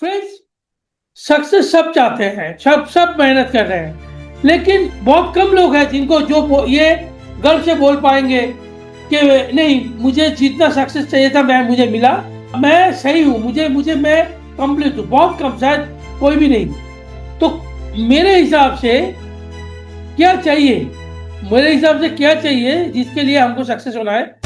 Friends, success सब चाहते हैं, सब सब मेहनत कर रहे हैं, लेकिन बहुत कम लोग हैं जिनको ये गर्व से बोल पाएंगे कि नहीं, मुझे जितना सक्सेस चाहिए था मैं मुझे मिला, मैं सही हूँ, मुझे मुझे मैं कंप्लीट हूँ। बहुत कम, शायद कोई भी नहीं। तो मेरे हिसाब से क्या चाहिए, मेरे हिसाब से क्या चाहिए जिसके लिए हमको सक्सेस होना है?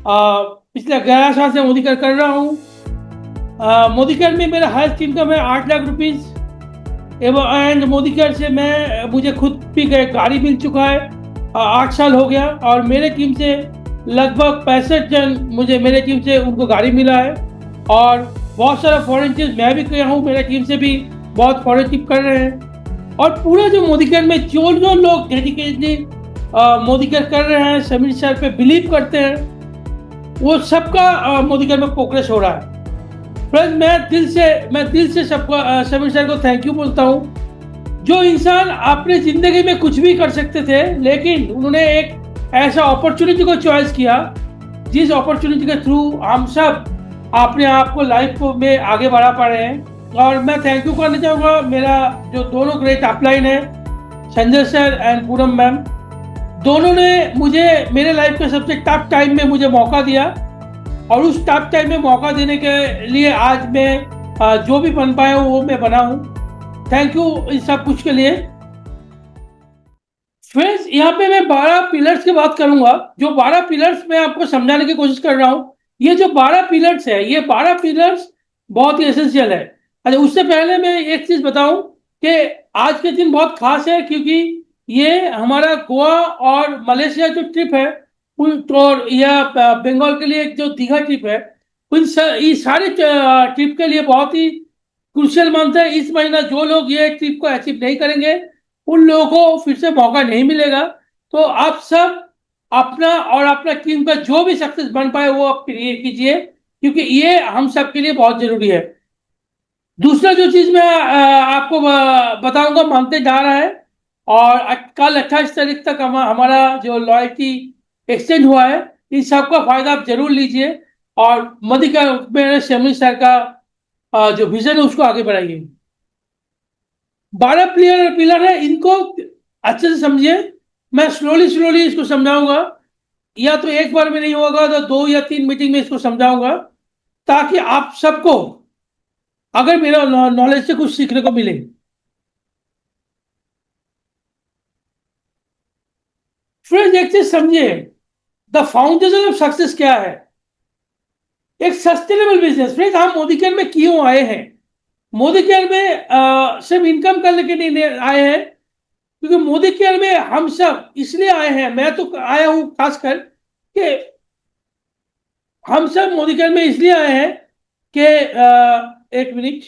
पिछले 11 साल से मोदी कर रहा हूँ। मोदी केयर में मेरा हाईएस्ट इनकम है 8 lakh rupees. And Modi care से मुझे खुद भी गाड़ी मिल चुका है। 8 साल हो गया और मेरे टीम से लगभग 65 जन मेरे टीम से उनको गाड़ी मिला है। और बहुत सारा फॉरेन ट्रिप मैं भी किया हूँ, मेरे टीम से भी बहुत फॉरेन ट्रिप कर रहे हैं। और पूरा जो मोदी केयर में जो जो लोग डेडिकेटली मोदी केयर कर रहे हैं, समीर सर पे बिलीव करते हैं, वो सबका मोदी केयर में प्रोग्रेस हो रहा है। फ्रेंड्स, मैं दिल से सबको समीर सर को थैंक यू बोलता हूँ। जो इंसान अपने जिंदगी में कुछ भी कर सकते थे, लेकिन उन्होंने एक ऐसा अपॉर्चुनिटी को चॉइस किया जिस अपॉर्चुनिटी के थ्रू हम सब अपने आप को लाइफ को में आगे बढ़ा पा रहे हैं। और मैं थैंक यू करना चाहूँगा मेरा जो दोनों ग्रेट अपलाइन है, Sanjay sir and Poonam ma'am. दोनों ने मुझे मेरे लाइफ के सबसे टफ टाइम में मुझे मौका दिया, और उस टफ टाइम में मौका देने के लिए आज मैं जो भी बन पाया हूँ वो मैं बना हूँ। थैंक यू इस सब कुछ के लिए। फ्रेंड्स, यहाँ पे मैं 12 पिलर्स की बात करूंगा। जो 12 पिलर्स मैं आपको समझाने की कोशिश कर रहा हूँ, ये जो 12 पिलर्स है, ये 12 पिलर्स बहुत ही एसेंशियल है। अच्छा, उससे पहले मैं एक चीज बताऊं कि आज के दिन बहुत खास है, क्योंकि ये हमारा गोवा और मलेशिया जो ट्रिप है, और या बंगाल के लिए जो दीघा ट्रिप है, ये सारे ट्रिप के लिए बहुत ही क्रूशियल मंथ है। इस महीना जो लोग ये ट्रिप को अचीव नहीं करेंगे, उन लोगों को फिर से मौका नहीं मिलेगा। तो आप सब अपना और अपना टीम का जो भी सक्सेस बन पाए वो आप क्रिएट कीजिए, क्योंकि ये हम सब के लिए बहुत जरूरी है। दूसरा जो चीज मैं आपको बताऊंगा, मानते जा रहा है, और कल 28 तारीख तक हमारा जो लॉयल्टी एक्सचेंज हुआ है, इन सबका फायदा आप जरूर लीजिए, और मोदी का मेरे शमी सर का जो विजन है उसको आगे बढ़ाइए। 12 पिलर पिलर है, इनको अच्छे से समझिए। मैं स्लोली स्लोली इसको समझाऊंगा, या तो एक बार में नहीं होगा तो 2 या 3 मीटिंग में इसको समझाऊंगा, ताकि आप सबको अगर मेरा नॉलेज से कुछ सीखने को मिले। फ्रेंड्स, एक चीज समझिए, द फाउंडेशन ऑफ सक्सेस क्या है? एक सस्टेनेबल बिजनेस। फ्रेंड्स, हम मोदी केयर में क्यों आए हैं? मोदी केयर में सिर्फ इनकम करने के लिए आए हैं, क्योंकि मोदी केयर में हम सब इसलिए आए हैं, मैं तो आया हूं खासकर, कि हम सब मोदी केयर में इसलिए आए हैं कि एक मिनट,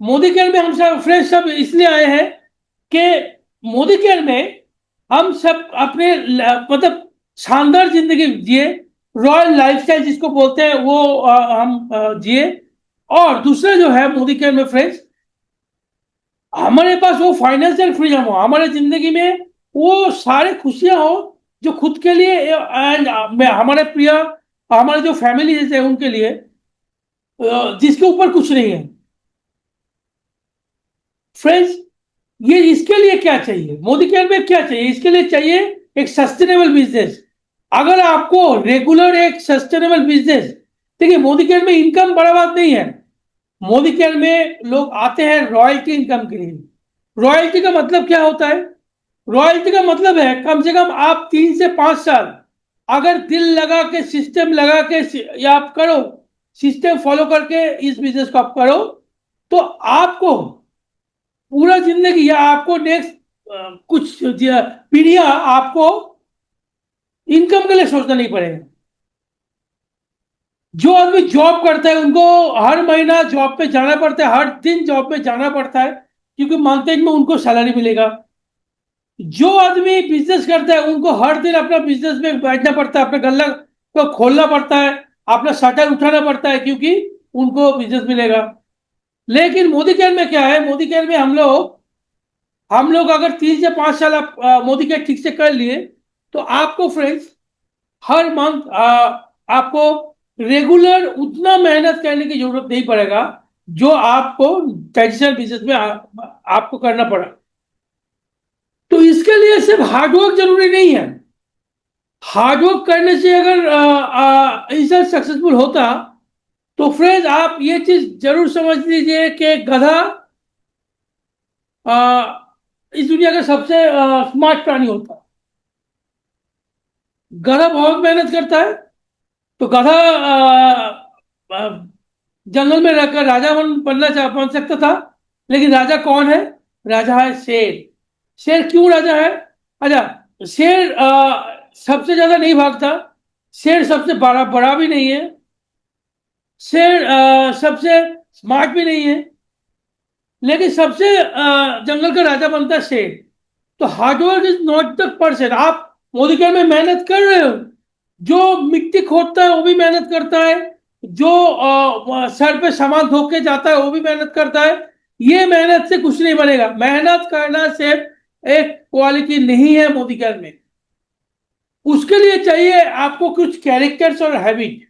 मोदी केयर में हम सब फ्रेंड्स सब इसलिए आए हैं कि मोदी केयर में हम सब अपने मतलब शानदार जिंदगी जिए, रॉयल लाइफस्टाइल जिसको बोलते हैं वो हम जिए। और दूसरा जो है मोदी केयर में फ्रेंड्स, हमारे पास वो फाइनेंशियल फ्रीडम हो, हमारे जिंदगी में वो सारे खुशियां हो जो खुद के लिए एंड हमारे प्रिय, हमारे जो फैमिली है उनके लिए, जिसके ऊपर कुछ नहीं है। फ्रेंड्स, ये इसके लिए क्या चाहिए, मोदी केयर में क्या चाहिए? इसके लिए चाहिए एक सस्टेनेबल बिजनेस। अगर आपको रेगुलर एक सस्टेनेबल बिजनेस, देखिए मोदी केयर में इनकम बड़ा बात नहीं है। मोदी केयर में लोग आते हैं रॉयल्टी इनकम के लिए। रॉयल्टी का मतलब क्या होता है? रॉयल्टी का मतलब है कम से कम आप 3 से 5 साल अगर दिल लगा के, सिस्टम लगा के या आप करो, सिस्टम फॉलो करके इस बिजनेस को आप करो, तो आपको पूरा जिंदगी या आपको नेक्स्ट कुछ पीढ़ियां आपको इनकम के लिए सोचना नहीं पड़ेगा। जो आदमी जॉब करता है उनको हर महीना जॉब पे जाना पड़ता है, हर दिन जॉब पे जाना पड़ता है, क्योंकि मंथ एंड में उनको सैलरी मिलेगा। जो आदमी बिजनेस करता है उनको हर दिन अपना बिजनेस में बैठना पड़ता है, अपना गल्ला को खोलना पड़ता है, अपना शटर उठाना पड़ता है क्योंकि उनको बिजनेस मिलेगा। लेकिन मोदी केयर में क्या है, मोदी केयर में हम लोग अगर 3 से 5 साल आप मोदी केयर ठीक से कर लिए तो आपको फ्रेंड्स हर मंथ आपको रेगुलर उतना मेहनत करने की जरूरत नहीं पड़ेगा जो आपको ट्रेडिशनल बिजनेस में आपको करना पड़ा। तो इसके लिए सिर्फ हार्डवर्क जरूरी नहीं है। हार्डवर्क करने से अगर इंसान सक्सेसफुल होता तो फ्रेंड्स आप ये चीज जरूर समझ लीजिए कि गधा इस दुनिया का सबसे स्मार्ट प्राणी होता है। गधा बहुत मेहनत करता है। तो गधा जंगल में रहकर राजा बन सकता था। लेकिन राजा कौन है? राजा है शेर। शेर क्यों राजा है? अच्छा, शेर सबसे ज्यादा नहीं भागता। शेर सबसे बड़ा बड़ा भी नहीं है। शेर सबसे स्मार्ट भी नहीं है। लेकिन सबसे जंगल का राजा बनता है शेर। तो hard work is not the person. आप मोदी केयर में मेहनत कर रहे हो, जो मिट्टी खोदता है वो भी मेहनत करता है, जो सर पे सामान धो के जाता है वो भी मेहनत करता है। ये मेहनत से कुछ नहीं बनेगा। मेहनत करना सिर्फ एक क्वालिटी नहीं है मोदी केयर में। उसके लिए चाहिए आपको कुछ कैरेक्टर्स और हैबिट।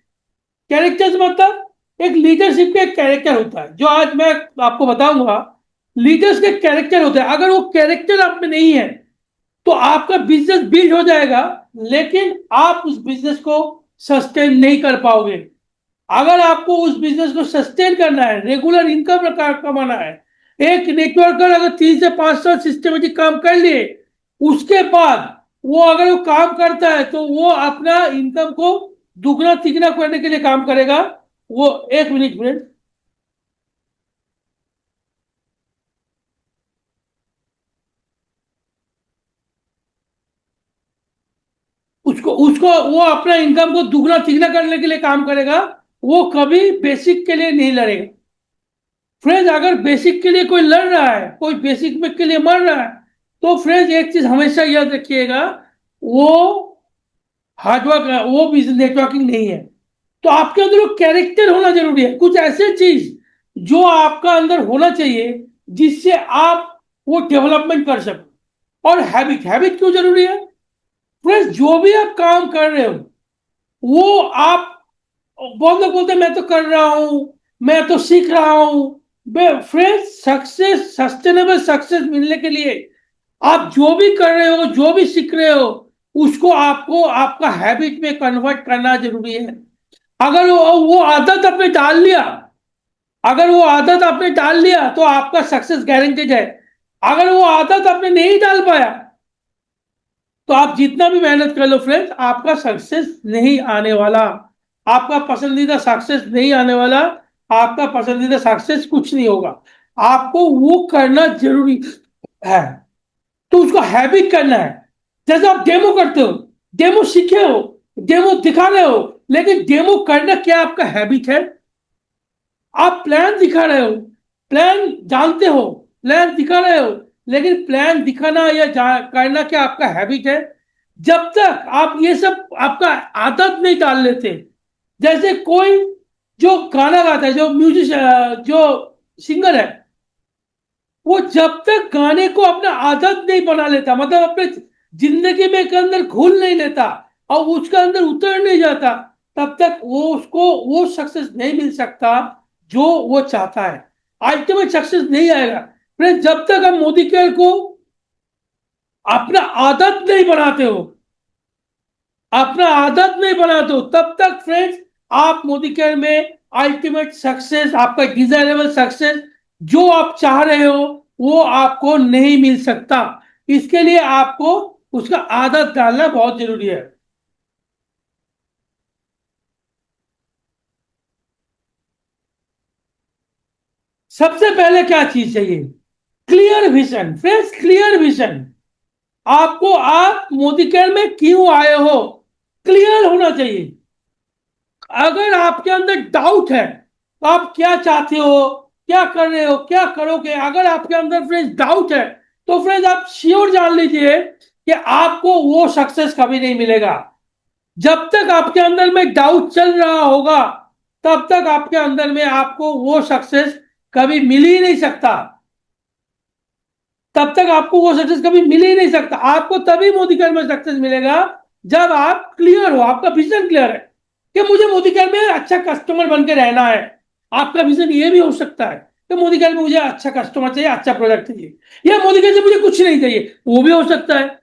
कैरेक्टर्स मतलब एक लीडरशिप का एक कैरेक्टर होता है जो आज मैं आपको बताऊंगा। लीडर्स के कैरेक्टर होते हैं। अगर वो कैरेक्टर आप में नहीं है तो आपका बिजनेस बिल्ड हो जाएगा लेकिन आप उस बिजनेस को सस्टेन नहीं कर पाओगे। अगर आपको उस बिजनेस को सस्टेन करना है, रेगुलर इनकम कमाना है, एक नेटवर्कर अगर 3 से 5 साल सिस्टमेटिक काम कर लिए उसके बाद वो अगर वो काम करता है तो वो अपना इनकम को दुगना तिगना करने के लिए काम करेगा। वो एक मिनट मिनट उसको उसको वो अपना इनकम को दुगना तिगना करने के लिए काम करेगा। वो कभी बेसिक के लिए नहीं लड़ेगा। फ्रेंड्स, अगर बेसिक के लिए कोई लड़ रहा है, कोई बेसिक में के लिए मर रहा है, तो फ्रेंड्स एक चीज हमेशा याद रखिएगा, वो हार्डवर्क, वो बिजनेस नेटवर्किंग नहीं है। तो आपके अंदर वो कैरेक्टर होना जरूरी है। कुछ ऐसे चीज जो आपका अंदर होना चाहिए जिससे आप वो डेवलपमेंट कर सको। और हैबिट, हैबिट क्यों जरूरी है? फ्रेंड्स, जो भी आप काम कर रहे हो वो आप, बहुत लोग बोलते हैं मैं तो कर रहा हूं, मैं तो सीख रहा हूं। फ्रेंड्स, सक्सेस, सस्टेनेबल सक्सेस मिलने के लिए आप जो भी कर रहे हो, जो भी सीख रहे हो, उसको आपको आपका हैबिट में कन्वर्ट करना जरूरी है। अगर वो आदत आपने डाल लिया, अगर वो आदत आपने डाल लिया तो आपका सक्सेस गारंटेड है। अगर वो आदत आपने नहीं डाल पाया तो आप जितना भी मेहनत कर लो फ्रेंड्स, आपका सक्सेस नहीं आने वाला। आपका पसंदीदा सक्सेस नहीं आने वाला। आपका पसंदीदा सक्सेस कुछ नहीं होगा। आपको वो करना जरूरी है। तो उसको हैबिट करना है। जैसे आप डेमो करते हो, डेमो सीखे हो, डेमो दिखा रहे हो, लेकिन डेमो करना क्या आपका हैबिट है? आप प्लान दिखा रहे हो, प्लान जानते हो, प्लान दिखा रहे हो, लेकिन प्लान दिखाना या करना क्या आपका हैबिट है? जब तक आप ये सब आपका आदत नहीं डाल लेते। जैसे कोई जो गाना गाता है, जो म्यूजिक, जो सिंगर है, वो जब तक गाने को अपना आदत नहीं बना लेता, मतलब अपने जिंदगी में के अंदर घुल नहीं लेता और उसके अंदर उतर नहीं जाता, तब तक वो उसको वो सक्सेस नहीं मिल सकता जो वो चाहता है। अल्टीमेट सक्सेस नहीं आएगा। फ्रेंड्स, जब तक हम मोदी केयर को अपना आदत नहीं बनाते हो, अपना आदत नहीं बनाते हो, तब तक फ्रेंड्स आप मोदी केयर में अल्टीमेट सक्सेस, आपका डिजायरेबल सक्सेस जो आप चाह रहे हो वो आपको नहीं मिल सकता। इसके लिए आपको उसका आदत डालना बहुत जरूरी है। सबसे पहले क्या चीज चाहिए? Clear vision. Friends, clear vision. आपको आप मोदी केयर में क्यों आए हो क्लियर होना चाहिए। अगर आपके अंदर डाउट है तो आप क्या चाहते हो, क्या कर रहे हो, क्या करोगे, अगर आपके अंदर फ्रेंड्स डाउट है तो फ्रेंड्स आप श्योर जान लीजिए कि आपको वो सक्सेस कभी नहीं मिलेगा। जब तक आपके अंदर में डाउट चल रहा होगा, तब तक आपके अंदर में आपको वो सक्सेस कभी मिल ही नहीं सकता। तब तक आपको वो सक्सेस कभी मिल ही नहीं सकता। आपको तभी मोदी केयर में सक्सेस मिलेगा जब आप क्लियर हो, आपका विजन क्लियर है कि मुझे मोदी केयर में अच्छा कस्टमर बन के रहना है। आपका विजन ये भी हो सकता है कि मोदी केयर में मुझे अच्छा कस्टमर चाहिए, अच्छा प्रोडक्ट चाहिए, या मोदी केयर से मुझे कुछ नहीं चाहिए, वो भी हो सकता है।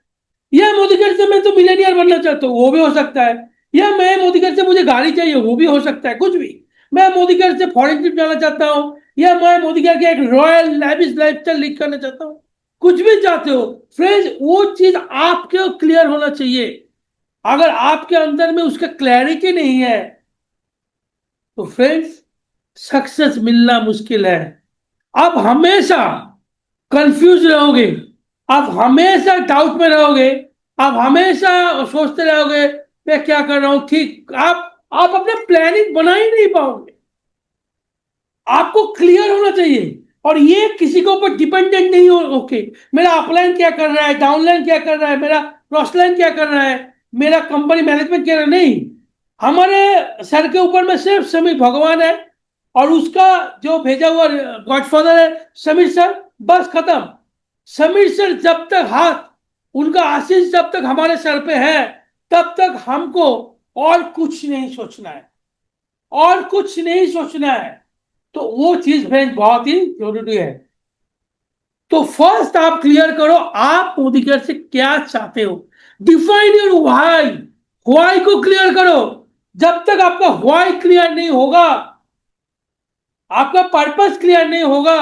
या मोदी केयर से मैं तो मिलेनियर बनना चाहता हूँ, वो भी हो सकता है। या मैं मोदी केयर से मुझे गाड़ी चाहिए, वो भी हो सकता है, कुछ भी। मैं मोदी केयर से फॉरेन ट्रिप जाना चाहता हूँ, या मैं मोदी केयर के एक रॉयल लैविश लाइफस्टाइल लीड करना चाहता हूँ। कुछ भी चाहते हो फ्रेंड्स, वो चीज आपके क्लियर होना चाहिए। अगर आपके अंदर में उसका क्लैरिटी नहीं है, तो फ्रेंड्स सक्सेस मिलना मुश्किल है। आप हमेशा कंफ्यूज रहोगे, आप हमेशा डाउट में रहोगे, आप हमेशा सोचते रहोगे मैं क्या कर रहा हूं ठीक। आप अपने प्लानिंग बना ही नहीं पाओगे। आपको क्लियर होना चाहिए, और ये किसी के ऊपर डिपेंडेंट नहीं हो। ओके, मेरा अपलाइन क्या कर रहा है, डाउनलाइन क्या कर रहा है, मेरा क्रॉसलाइन क्या कर रहा है, मेरा कंपनी मैनेजमेंट क्या कर रहा है, नहीं। हमारे सर के ऊपर में सिर्फ समीर भगवान है, और उसका जो भेजा हुआ गॉडफादर है समीर सर, बस खत्म। समीर सर जब तक हाथ, उनका आशीष जब तक हमारे सर पे है, तब तक हमको और कुछ नहीं सोचना है, और कुछ नहीं सोचना है। तो वो चीज फ्रेंड बहुत ही जरूरी है। तो फर्स्ट आप क्लियर करो आप मोदी केयर से क्या चाहते हो। Define your why. व्हाई को क्लियर करो। जब तक आपका व्हाई क्लियर नहीं होगा, आपका पर्पस क्लियर नहीं होगा,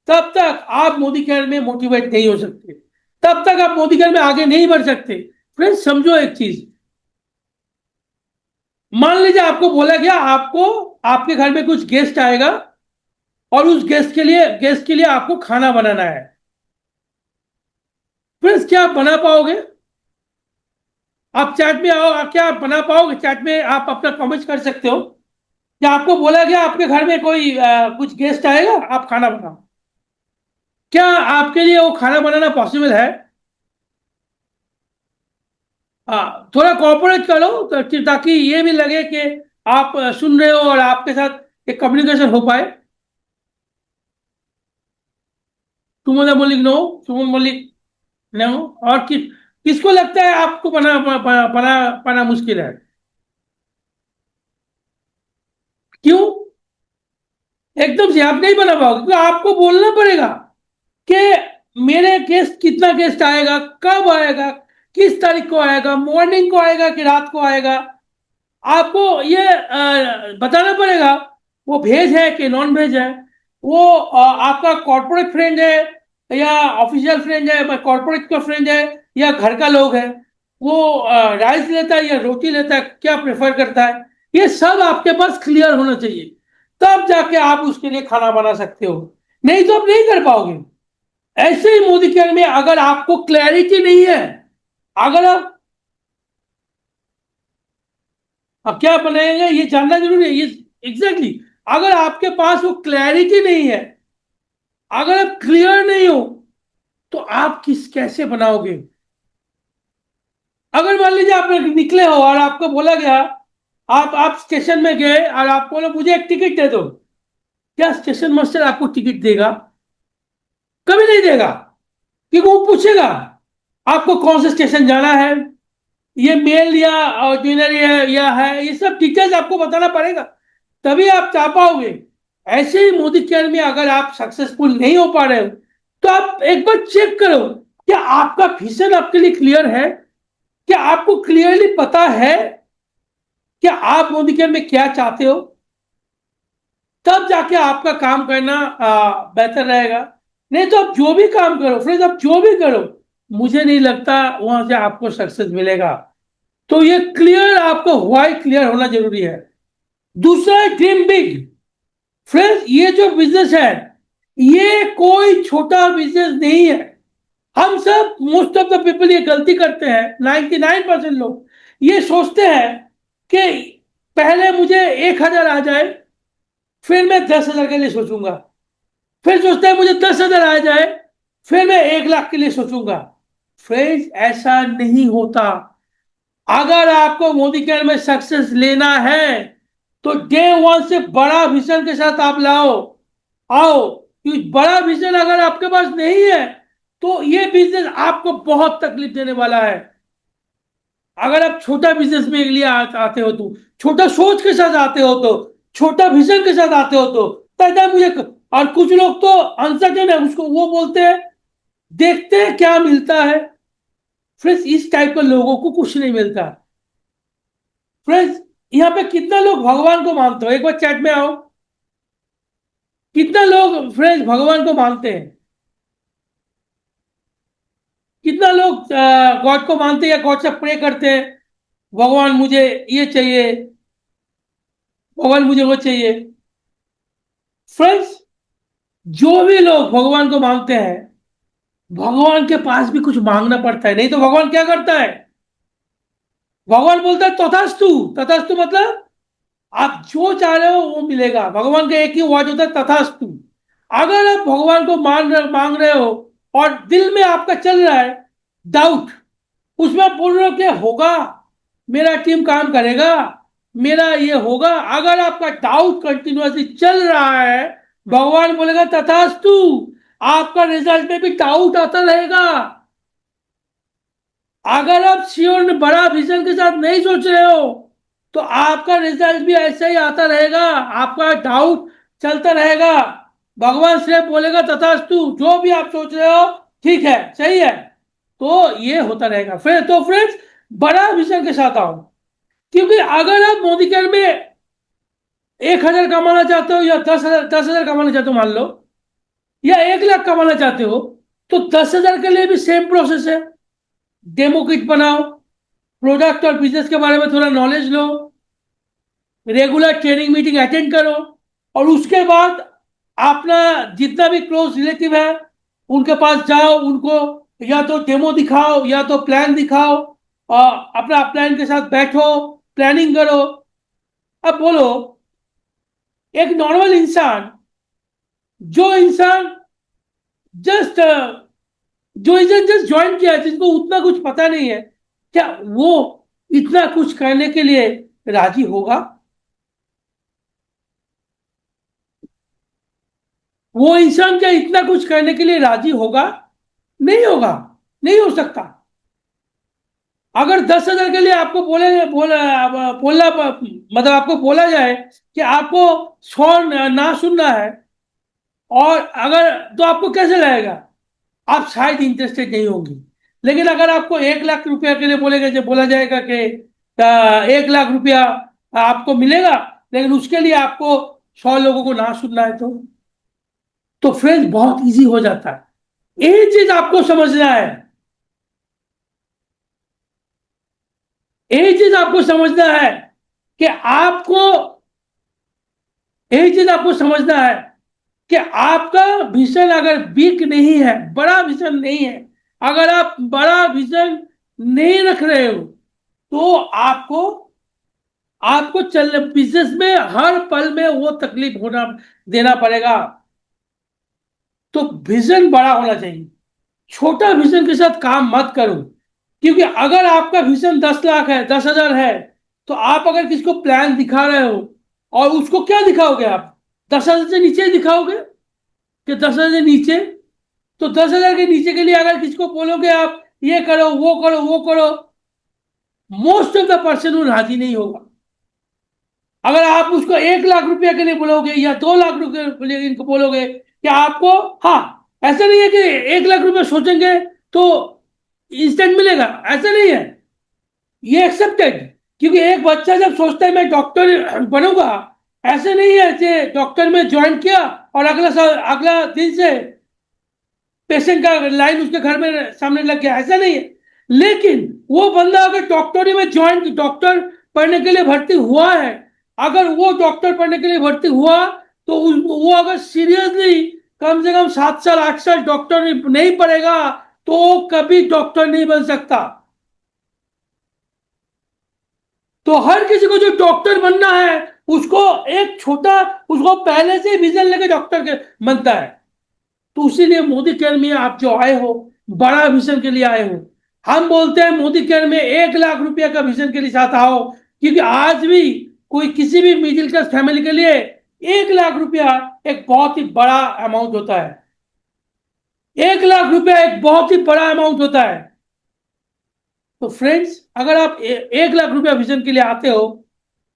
तब तक आप मोदी केयर में मोटिवेट नहीं हो सकते, तब तक आप मोदी केयर में आगे नहीं बढ़ सकते। फ्रेंड्स समझो एक चीज, मान लीजिए आपको बोला गया आपको, आपके घर में कुछ गेस्ट आएगा, और उस गेस्ट के लिए आपको खाना बनाना है। फ्रेंड्स क्या आप बना पाओगे? आप चैट में आओ, क्या आप बना पाओगे? चैट में आप अपना कमेंट कर सकते हो। या आपको बोला गया आपके घर में कोई कुछ गेस्ट आएगा, आप खाना बनाओ, क्या आपके लिए वो खाना बनाना पॉसिबल है? हाँ, थोड़ा कॉपरेट करो ताकि ये भी लगे कि आप सुन रहे हो और आपके साथ एक कम्युनिकेशन हो पाए। सुमन मलिक नो, सुमन मलिक नो। और किसको लगता है आपको बना मुश्किल है? क्यों? एकदम से आप नहीं बना पाओगे, क्योंकि आपको बोलना पड़ेगा कि मेरे गेस्ट, कितना गेस्ट आएगा, कब आएगा, किस तारीख को आएगा, मॉर्निंग को आएगा कि रात को आएगा। आपको ये बताना पड़ेगा वो वेज है कि नॉन वेज है, वो आपका कॉर्पोरेट फ्रेंड है या ऑफिशियल फ्रेंड है, कॉर्पोरेट का फ्रेंड है या घर का लोग है, वो राइस लेता है या रोटी लेता है, क्या प्रेफर करता है। ये सब आपके पास क्लियर होना चाहिए, तब जाके आप उसके लिए खाना बना सकते हो। नहीं तो आप नहीं कर पाओगे। ऐसे ही मोदी केयर में अगर आपको क्लैरिटी नहीं है, अगर आप क्या बनाएंगे ये जानना जरूरी है। ये एग्जैक्टली exactly, अगर आपके पास वो क्लैरिटी नहीं है, अगर आप क्लियर नहीं हो, तो आप कैसे बनाओगे? अगर मान लीजिए आप निकले हो और आपको बोला गया, आप स्टेशन में गए और आप बोले मुझे एक टिकट दे दो, क्या स्टेशन मास्टर आपको टिकट देगा? कभी नहीं देगा, क्योंकि वो पूछेगा आपको कौन से स्टेशन जाना है, ये मेल या ऑर्डिनरी है या है, ये सब डिटेल्स आपको बताना पड़ेगा, तभी आप चाह पाओगे। ऐसे ही मोदी केयर में अगर आप सक्सेसफुल नहीं हो पा रहे हो, तो आप एक बार चेक करो क्या आपका विजन आपके लिए क्लियर है, क्या आपको क्लियरली पता है कि आप मोदी केयर में क्या चाहते हो। तब जाके आपका काम करना बेहतर रहेगा। नहीं तो आप जो भी काम करो फ्रेंड्स, आप जो भी करो, मुझे नहीं लगता वहां से आपको सक्सेस मिलेगा। तो ये क्लियर, आपको व्हाई क्लियर होना जरूरी है। दूसरा है ड्रीम बिग। फ्रेंड्स ये जो बिजनेस है, ये कोई छोटा बिजनेस नहीं है। हम सब, मोस्ट ऑफ द पीपल ये गलती करते हैं, 99% लोग ये सोचते हैं कि पहले मुझे 1,000 आ जाए, फिर मैं 10,000 के लिए सोचूंगा, फिर सोचता है मुझे 10,000 आ जाए, फिर मैं 1 लाख के लिए सोचूंगा। फ्रेंड्स ऐसा नहीं होता। अगर आपको मोदी केयर में सक्सेस लेना है तो डे वन से बड़ा विजन के साथ आप लाओ आओ, क्योंकि बड़ा विजन अगर आपके पास नहीं है तो ये बिजनेस आपको बहुत तकलीफ देने वाला है। अगर आप छोटा बिजनेस में लिए आते हो तो छोटा सोच के साथ आते हो तो छोटा विजन के साथ आते हो तो तब मुझे और कुछ लोग तो अनसर्टेन है, उसको वो बोलते हैं देखते हैं क्या मिलता है। फ्रेंड्स, इस टाइप के लोगों को कुछ नहीं मिलता। फ्रेंड्स, यहाँ पे कितना लोग भगवान को मानते हो, एक बार चैट में आओ। कितना लोग फ्रेंड्स भगवान को मानते हैं? कितना लोग गॉड को मानते हैं या गॉड से प्रे करते हैं, भगवान मुझे ये चाहिए, भगवान मुझे वो चाहिए? फ्रेंड्स, जो भी लोग भगवान को मानते हैं भगवान के पास भी कुछ मांगना पड़ता है, नहीं तो भगवान क्या करता है? भगवान बोलता है तथास्तु। तथास्तु मतलब आप जो चाह रहे हो वो मिलेगा। भगवान का एक ही वर्ड होता है तथास्तु। अगर आप भगवान को मांग रहे हो और दिल में आपका चल रहा है डाउट, उसमें आप बोल रहे हो कि होगा, मेरा टीम काम करेगा, मेरा ये होगा, अगर आपका डाउट कंटिन्यूअसली चल रहा है भगवान बोलेगा तथास्तु। आपका रिजल्ट में भी डाउट आता रहेगा। अगर आप श्योर बड़ा विजन के साथ नहीं सोच रहे हो तो आपका रिजल्ट भी ऐसा ही आता रहेगा, आपका डाउट चलता रहेगा। भगवान सिर्फ बोलेगा तथास्तु, जो भी आप सोच रहे हो ठीक है, सही है, तो ये होता रहेगा। फिर तो फ्रेंड्स, बड़ा विजन के साथ आओ, क्योंकि अगर आप मोदी केयर में 1,000 कमाना चाहते हो या 10,000 कमाना चाहते हो मान लो, या 1 लाख कमाना चाहते हो, तो 10,000 के लिए भी सेम प्रोसेस है। डेमो किट बनाओ, प्रोडक्ट और बिजनेस के बारे में थोड़ा नॉलेज लो, रेगुलर ट्रेनिंग मीटिंग अटेंड करो, और उसके बाद अपना जितना भी क्लोज रिलेटिव है उनके पास जाओ, उनको या तो डेमो दिखाओ या तो प्लान दिखाओ, और अपना प्लान के साथ बैठो, प्लानिंग करो। अब बोलो, एक नॉर्मल इंसान, जो इंसान जस्ट जो इंसान जस्ट ज्वाइन किया है, जिसको उतना कुछ पता नहीं है, क्या वो इतना कुछ करने के लिए राजी होगा? वो इंसान क्या इतना कुछ करने के लिए राजी होगा? नहीं होगा, नहीं हो सकता। अगर 10,000 के लिए आपको बोलना मतलब आपको बोला जाए कि आपको 100 ना सुनना है, और अगर तो आपको कैसे लगेगा? आप शायद इंटरेस्टेड नहीं होंगी। लेकिन अगर आपको 1 लाख रुपया के लिए बोला जाएगा कि 1 लाख रुपया आपको मिलेगा, लेकिन उसके लिए आपको 100 लोगों को ना सुनना है, तो फ्रेंड्स बहुत इजी हो जाता है। एक चीज आपको समझना है, एक चीज आपको समझना है कि आपको एक चीज आपको समझना है कि आपका विजन अगर बिग नहीं है, बड़ा विजन नहीं है, अगर आप बड़ा विजन नहीं रख रहे हो, तो आपको आपको चल बिजनेस में हर पल में वो तकलीफ होना देना पड़ेगा। तो विजन बड़ा होना चाहिए, छोटा विजन के साथ काम मत करो। क्योंकि अगर आपका विजन 10 लाख है, 10,000 है, तो आप अगर किसको प्लान दिखा रहे हो और उसको क्या दिखाओगे आप? 10,000 से नीचे दिखाओगे कि 10,000 से नीचे? तो 10,000 के नीचे के लिए अगर किसको बोलोगे आप ये करो वो करो वो करो, मोस्ट ऑफ द पर्सन वो राजी नहीं होगा। अगर आप उसको 1 लाख रुपया के लिए बोलोगे या 2 लाख रुपये के लिए इनको बोलोगे कि आपको, हाँ, ऐसा नहीं है कि 1 लाख रुपया सोचेंगे तो इंस्टेंट मिलेगा, ऐसा नहीं है, ये एक्सेप्टेड। क्योंकि एक बच्चा जब सोचता है मैं डॉक्टर बनूंगा, ऐसे नहीं है कि डॉक्टर में ज्वाइन किया और अगला दिन से पेशेंट का लाइन उसके घर में सामने लग गया, ऐसा नहीं है। लेकिन वो बंदा अगर डॉक्टरी में ज्वाइन डॉक्टर पढ़ने के लिए भर्ती हुआ है, अगर वो डॉक्टर पढ़ने के लिए भर्ती हुआ, तो वो अगर सीरियसली कम से कम 7 साल 8 साल डॉक्टर नहीं पढ़ेगा तो वो कभी डॉक्टर नहीं बन सकता। तो हर किसी को जो डॉक्टर बनना है उसको एक छोटा, उसको पहले से विजन लेके डॉक्टर के बनता है। तो इसीलिए मोदी केयर में आप जो आए हो, बड़ा विजन के लिए आए हो। हम बोलते हैं मोदी केयर में 1 लाख रुपया का विजन के लिए चाहता हो, क्योंकि आज भी कोई किसी भी मिडिल क्लास फैमिली के लिए 1 लाख रुपया एक बहुत ही बड़ा अमाउंट होता है। 1 लाख रुपया एक बहुत ही बड़ा अमाउंट होता है। तो फ्रेंड्स, अगर आप 1 लाख रुपया विजन के लिए आते हो,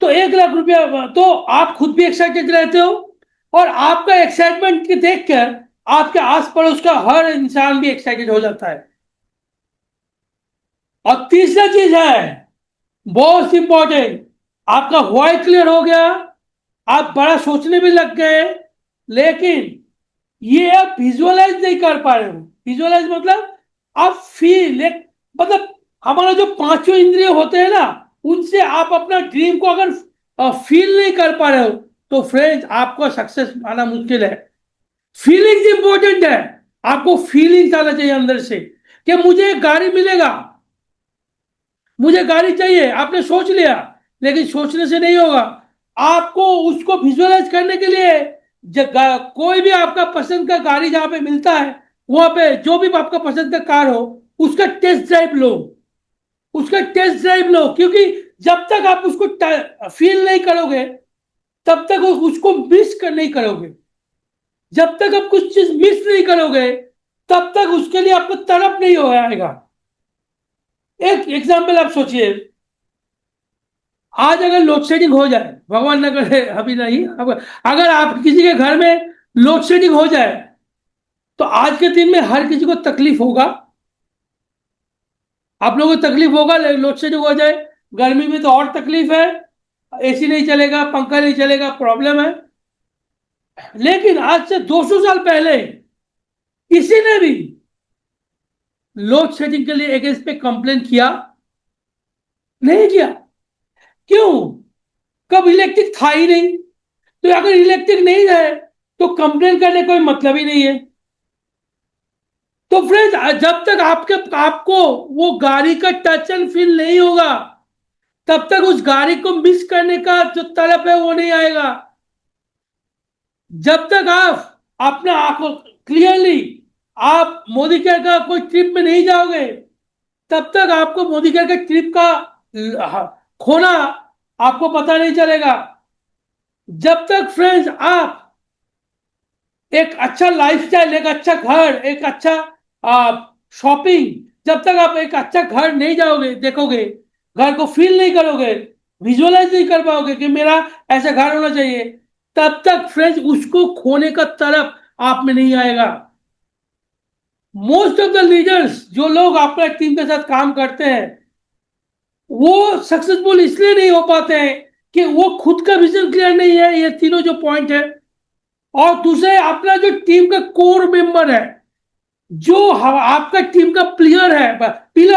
तो 1 लाख रुपया तो आप खुद भी एक्साइटेड रहते हो, और आपका एक्साइटमेंट के देखकर आपके आस पड़ोस का हर इंसान भी एक्साइटेड हो जाता है। और तीसरा चीज है बहुत इंपॉर्टेंट, आपका व्हाई क्लियर हो गया, आप बड़ा सोचने भी लग गए, लेकिन ये आप विजुअलाइज नहीं कर पा रहे हो। विजुअलाइज मतलब आप फील, एक मतलब हमारा जो पांचों इंद्रिय होते हैं ना, उनसे आप अपना ड्रीम को अगर फील नहीं कर पा रहे हो, तो फ्रेंड्स आपको सक्सेस आना मुश्किल है। फीलिंग्स इंपॉर्टेंट है। आपको फीलिंग्स आना चाहिए अंदर से कि मुझे एक गाड़ी मिलेगा, मुझे गाड़ी चाहिए, आपने सोच लिया, लेकिन सोचने से नहीं होगा। आपको उसको विजुअलाइज करने के लिए कोई भी आपका पसंद का गाड़ी जहां पे मिलता है, वहां पे जो भी आपका पसंद का कार हो, उसका टेस्ट ड्राइव लो। उसका टेस्ट ड्राइव लो, क्योंकि जब तक आप उसको फील नहीं करोगे, तब तक उसको मिस कर नहीं करोगे। जब तक आप कुछ चीज मिस नहीं करोगे, तब तक उसके लिए आपको तड़प नहीं हो आएगा। एक एग्जाम्पल आप सोचिए, आज अगर लोड शेडिंग हो जाए, भगवान न करे, अभी नहीं, अब अगर आप किसी के घर में लोड शेडिंग हो जाए, तो आज के दिन में हर किसी को तकलीफ होगा। आप लोगों को तकलीफ होगा, लोड शेडिंग हो जाए। गर्मी में तो और तकलीफ है, एसी नहीं चलेगा, पंखा नहीं चलेगा, प्रॉब्लम है। लेकिन आज से 200 साल पहले किसी ने भी लोड शेडिंग के लिए अगेंस्ट पे कंप्लेन किया नहीं किया? क्यों? कब इलेक्ट्रिक था ही नहीं। तो अगर इलेक्ट्रिक नहीं है, तो कंप्लेन करने कोई मतलब ही नहीं है। तो फ्रेंड्स, जब तक आपको वो गाड़ी का टच एंड फील नहीं होगा, तब तक उस गाड़ी को मिस करने का जो तड़प है वो नहीं आएगा। जब तक आप अपना आंखों क्लियरली आप मोदी केयर का कोई ट्रिप में नहीं जाओगे, तब तक आपको मोदी केयर के ट्रिप का खोना आपको पता नहीं चलेगा। जब तक फ्रेंड्स आप एक अच्छा लाइफस्टाइल, एक अच्छा घर, एक अच्छा शॉपिंग, जब तक आप एक अच्छा घर नहीं जाओगे, देखोगे, घर को फील नहीं करोगे, विजुअलाइज नहीं कर पाओगे कि मेरा ऐसा घर होना चाहिए, तब तक फ्रेंड्स उसको खोने का तरफ आप में नहीं आएगा। मोस्ट ऑफ द लीडर्स, जो लोग अपना टीम के साथ काम करते हैं, वो सक्सेसफुल इसलिए नहीं हो पाते हैं कि वो खुद का विजन क्लियर नहीं है, ये तीनों जो पॉइंट है, और दूसरे अपना जो टीम का कोर मेंबर है, जो आपका टीम का पिलर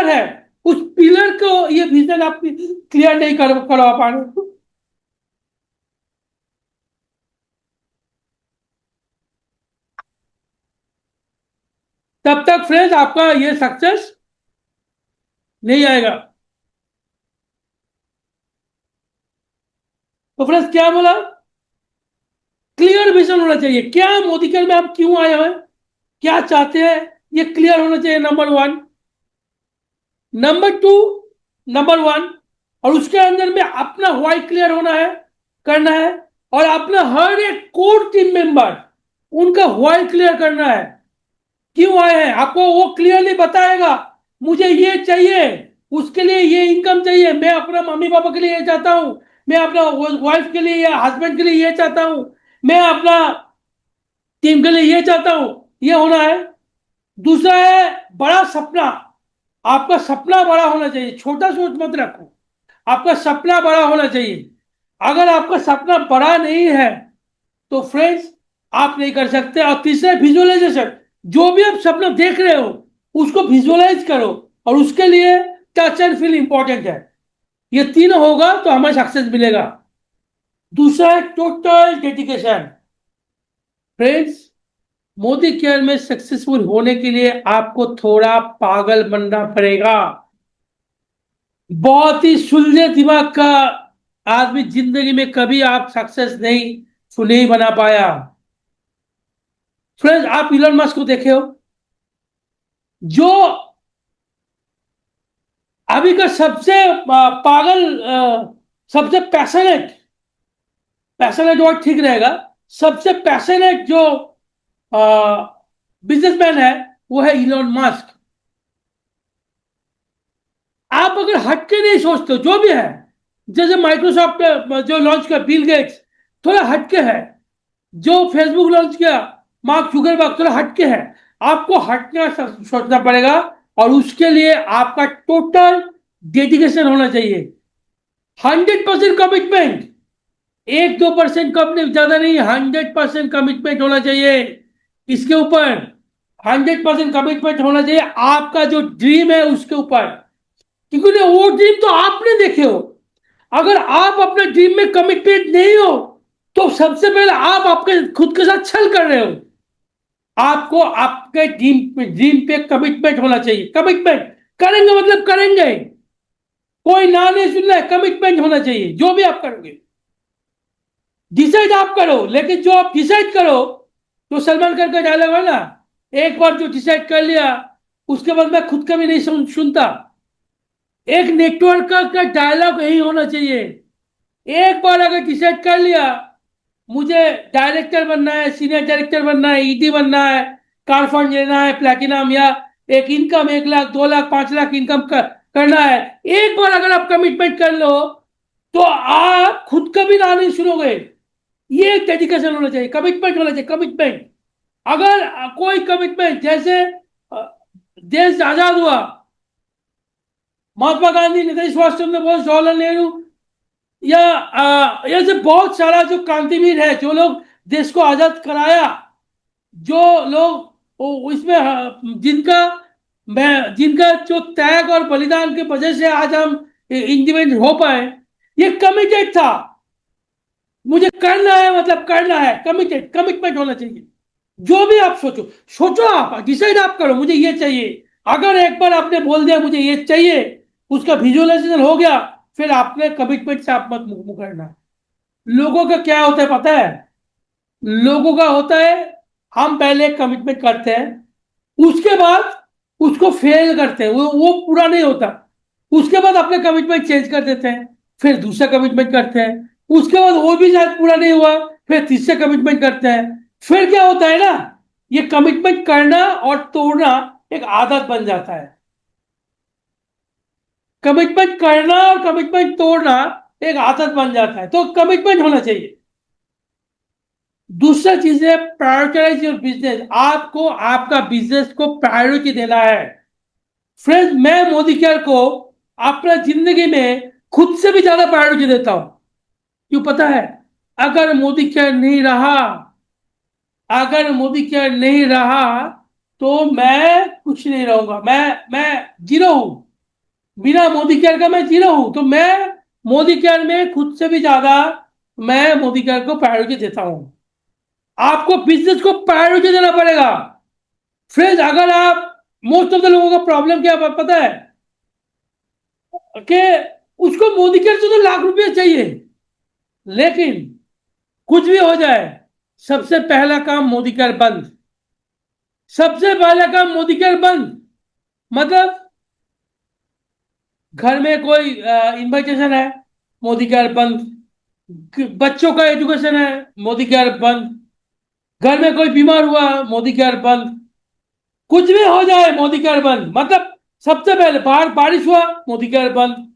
है, उस पिलर को ये विजन आप क्लियर नहीं करवा पा रहे। तब तक फ्रेंड्स आपका ये सक्सेस नहीं आएगा। तो फ्रेंड्स, क्या बोला? क्लियर विजन होना चाहिए। क्या मोदी केयर में आप क्यों आए हैं, क्या चाहते हैं, ये क्लियर होना चाहिए, number one. Number two, number one, और उसके अंदर में अपना व्हाई क्लियर होना है, करना है, और अपना हर एक कोर टीम मेंबर, उनका व्हाई क्लियर करना है। क्यों आए हैं आपको वो क्लियरली बताएगा। मुझे ये चाहिए, उसके लिए ये इनकम चाहिए, मैं अपना मम्मी पापा के लिए ये चाहता हूं, मैं अपना वाइफ के लिए या हस्बैंड के लिए ये चाहता हूं, मैं अपना टीम के लिए ये चाहता हूं, ये होना है। दूसरा है बड़ा सपना। आपका सपना बड़ा होना चाहिए, छोटा सोच मत रखो, आपका सपना बड़ा होना चाहिए। अगर आपका सपना बड़ा नहीं है, तो फ्रेंड्स आप नहीं कर सकते। और तीसरा विजुअलाइजेशन, जो भी आप सपना देख रहे हो उसको विजुअलाइज करो, और उसके लिए टच एंड फील इंपॉर्टेंट है। ये तीनों होगा तो हमें सक्सेस मिलेगा। दूसरा है total dedication. Friends, Modi care में सक्सेसफुल होने के लिए आपको थोड़ा पागल बनना पड़ेगा। बहुत ही सुलझे दिमाग का आदमी जिंदगी में कभी आप सक्सेस नहीं बना पाया। फ्रेंड्स, आप इलोन मस्क को देखे हो, जो अभी का सबसे पागल, सबसे पैशनेट, पैशनेट वर्ड ठीक रहेगा, सबसे पैशनेट जो बिजनेसमैन है वो है इलॉन मस्क। आप अगर हटके नहीं सोचते हो, जो भी है, जैसे माइक्रोसॉफ्ट जो लॉन्च किया बिल गेट्स, थोड़ा हटके है। जो फेसबुक लॉन्च किया मार्क जुकरबर्ग, थोड़ा हटके है। आपको हटना सोचना पड़ेगा, और उसके लिए आपका टोटल डेडिकेशन होना चाहिए, 100% कमिटमेंट। 1-2% कम नहीं, ज्यादा नहीं, 100% कमिटमेंट होना चाहिए इसके ऊपर। 100% कमिटमेंट होना चाहिए आपका जो ड्रीम है उसके ऊपर, क्योंकि वो ड्रीम तो आपने देखे हो। अगर आप अपने ड्रीम में कमिटमेंट नहीं हो, तो सबसे पहले आप आपके खुद के साथ छल कर रहे हो। आपको आपके ड्रीम ड्रीम पे कमिटमेंट होना चाहिए। कमिटमेंट करेंगे मतलब करेंगे, कोई ना नहीं सुनना है, कमिटमेंट होना चाहिए जो भी आप करोगे। डिसाइड आप करो, लेकिन जो आप डिसाइड करो, तो सलमान खान का डायलॉग है ना, एक बार जो डिसाइड कर लिया उसके बाद मैं खुद का भी नहीं सुनता। एक नेटवर्क का डायलॉग यही होना चाहिए। एक बार अगर डिसाइड कर लिया मुझे डायरेक्टर बनना है, सीनियर डायरेक्टर बनना है, ईडी बनना है, कार फंड लेना है, प्लैटिनम, या एक इनकम 1 लाख 2 लाख 5 लाख इनकम करना है, एक बार अगर आप कमिटमेंट कर लो, तो आप खुद का भी ना नहीं सुनोगे। ये एक डेडिकेशन होना चाहिए, कमिटमेंट होना चाहिए, कमिटमेंट। अगर कोई कमिटमेंट, जैसे देश आजाद हुआ, महात्मा गांधी, नेताजी सुभाष चंद्र बोस, जवाहरलाल नेहरू, या ऐसे बहुत सारा जो क्रांतिवीर है, जो लोग देश को आजाद कराया, जो लोग इसमें जिनका मैं जिनका जो त्याग और बलिदान की वजह से आज हम इंडिपेंडेंट हो पाए, ये कमिटेड था। मुझे करना है मतलब करना है, कमिटेड, कमिटमेंट होना चाहिए। जो भी आप सोचो, सोचो, आप डिसाइड आप करो मुझे ये चाहिए। अगर एक बार आपने बोल दिया मुझे ये चाहिए, उसका विजुअलाइजेशन हो गया, फिर आपने कमिटमेंट से आप मत मुंह करना। लोगों का क्या होता है पता है? लोगों का होता है, हम पहले कमिटमेंट करते हैं, उसके बाद उसको फेल करते हैं, वो पूरा नहीं होता। उसके बाद अपने कमिटमेंट चेंज कर देते हैं, फिर दूसरा कमिटमेंट करते हैं, उसके बाद वो भी शायद पूरा नहीं हुआ, फिर तीसरा कमिटमेंट करते हैं। फिर क्या होता है ना, ये कमिटमेंट करना और तोड़ना एक आदत बन जाता है। कमिटमेंट करना और कमिटमेंट तोड़ना एक आदत बन जाता है, तो कमिटमेंट होना चाहिए। दूसरा चीज है प्रायोरिटाइज योर बिजनेस। आपको आपका बिजनेस को प्रायोरिटी देना है। फ्रेंड्स, मैं मोदी केयर को अपना जिंदगी में खुद से भी ज्यादा प्रायोरिटी देता हूं। क्यों पता है? अगर मोदी केयर नहीं रहा, अगर मोदी केयर नहीं रहा, तो मैं कुछ नहीं रहूंगा। मैं जीरो हूं। बिना मोदी केयर का मैं जीरो हूं। तो मैं मोदी केयर में खुद से भी ज्यादा मैं मोदी केयर को प्रायोरिटी देता हूं। आपको बिजनेस को प्रायोरिटी देना पड़ेगा। फ्रेंड्स, अगर आप, मोस्ट ऑफ द लोगों का प्रॉब्लम क्या पता है कि उसको मोदी केयर से तो लाख रुपया चाहिए, लेकिन कुछ भी हो जाए, सबसे पहला काम मोदी केयर बंद। सबसे पहला काम मोदी केयर बंद। मतलब घर में कोई इन्विटेशन है, मोदी केयर बंद। बच्चों का एजुकेशन है, मोदी केयर बंद। घर में कोई बीमार हुआ, मोदी केयर बंद। कुछ भी हो जाए, मोदी केयर बंद। मतलब सबसे पहले बाहर बारिश हुआ, मोदी केयर बंद।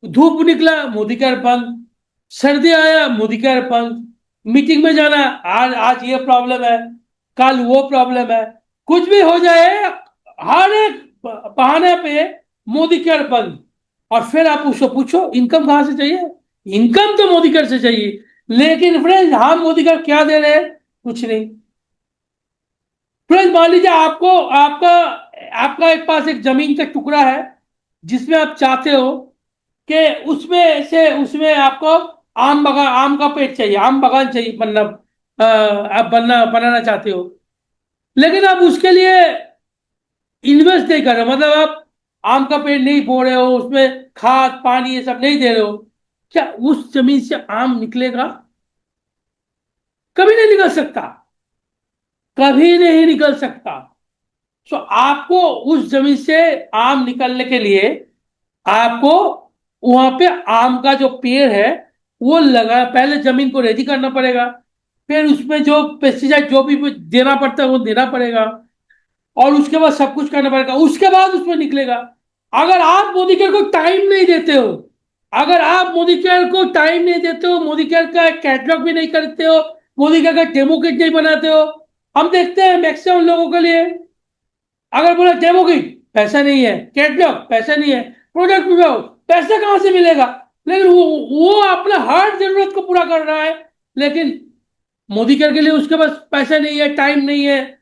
धूप निकला, मोदी केयर बंद। सर्दी आया, मोदी केयर बंद। मीटिंग में जाना, आज आज ये प्रॉब्लम है, कल वो प्रॉब्लम है, कुछ भी हो जाए, हर एक बहाने पे मोदी केयर बंद। और फिर आप उसको पूछो इनकम कहां से चाहिए? इनकम तो मोदी केयर से चाहिए। लेकिन फ्रेंड्स, हम मोदी केयर क्या दे रहे हैं? कुछ नहीं। फ्रेंड्स, मान लीजिए आपको आपका आपका एक पास एक जमीन का टुकड़ा है, जिसमें आप चाहते हो कि उसमें आपको आम का पेड़ चाहिए, आम बागान चाहिए बनना, आप बनाना चाहते हो। लेकिन आप उसके लिए इन्वेस्ट नहीं कर रहे हो, मतलब आप आम का पेड़ नहीं बो रहे हो, उसमें खाद पानी ये सब नहीं दे रहे हो। क्या उस जमीन से आम निकलेगा? कभी नहीं निकल सकता, कभी नहीं निकल सकता। तो आपको उस जमीन से आम निकलने के लिए आपको वहां पे आम का जो पेड़ है वो लगा, पहले जमीन को रेडी करना पड़ेगा, फिर उसमें जो पेस्टिसाइड जो भी देना पड़ता है वो देना पड़ेगा, और उसके बाद सब कुछ करना पड़ेगा, उसके बाद उसमें निकलेगा। अगर आप मोदी केयर को टाइम नहीं देते हो, अगर आप मोदी केयर को टाइम नहीं देते हो, मोदी केयर का कैटलॉग भी नहीं करते हो, मोदी केयर का डेमो किट नहीं बनाते हो, हम देखते हैं मैक्सिमम लोगों के लिए अगर बोला डेमो किट पैसा नहीं है, कैटलॉग पैसा नहीं है, प्रोडक्ट बनाओ, पैसा कहां से मिलेगा? लेकिन वो अपना हर जरूरत को पूरा कर रहा है, लेकिन मोदी केयर के लिए उसके पास पैसा नहीं है, टाइम नहीं है।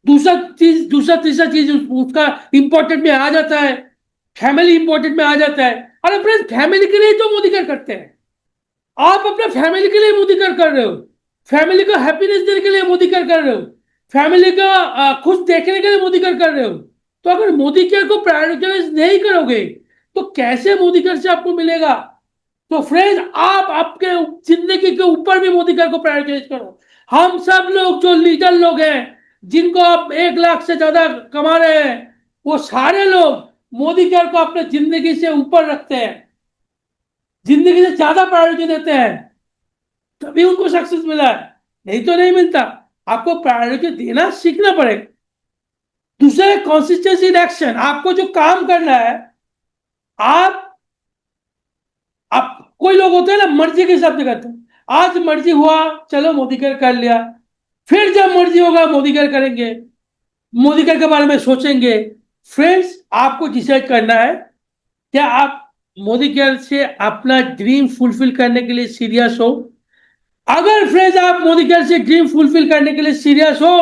दूसरा तीसरा चीज उसका इंपॉर्टेंट में आ जाता है, फैमिली इंपॉर्टेंट में आ जाता है। अरे फ्रेंड, फैमिली के लिए तो मोदी केयर करते हैं, आप अपने फैमिली के लिए मोदी केयर कर रहे हो, फैमिली को हैप्पीनेस देने के लिए मोदी केयर कर रहे हो, फैमिली का खुश देखने के लिए मोदी केयर कर रहे हो। तो अगर मोदी केयर को प्रायोरिटाइज नहीं करोगे तो कैसे मोदी केयर से आपको मिलेगा? तो फ्रेंड्स, आप आपके जिंदगी के ऊपर भी मोदी केयर को प्रायोरिटाइज करो। हम सब लोग जो लीडर लोग हैं, जिनको आप 1 लाख से ज्यादा कमा रहे हैं, वो सारे लोग मोदी केयर को अपने जिंदगी से ऊपर रखते हैं, जिंदगी से ज्यादा प्रायोरिटी देते हैं, तभी उनको सक्सेस मिला है, नहीं तो नहीं मिलता। आपको प्रायोरिटी देना सीखना पड़ेगा। दूसरा है कंसिस्टेंसी इन एक्शन। आपको जो काम करना है, आप कोई लोग होते हैं ना मर्जी के हिसाब से करते हैं, आज मर्जी हुआ चलो मोदी केयर कर लिया, फिर जब मर्जी होगा मोदी केयर करेंगे, मोदी केयर के बारे में सोचेंगे। फ्रेंड्स, आपको डिसाइड करना है, क्या आप मोदी केयर से अपना ड्रीम फुलफिल करने के लिए सीरियस हो? अगर फ्रेंड्स आप मोदी केयर से ड्रीम फुलफिल करने के लिए सीरियस हो,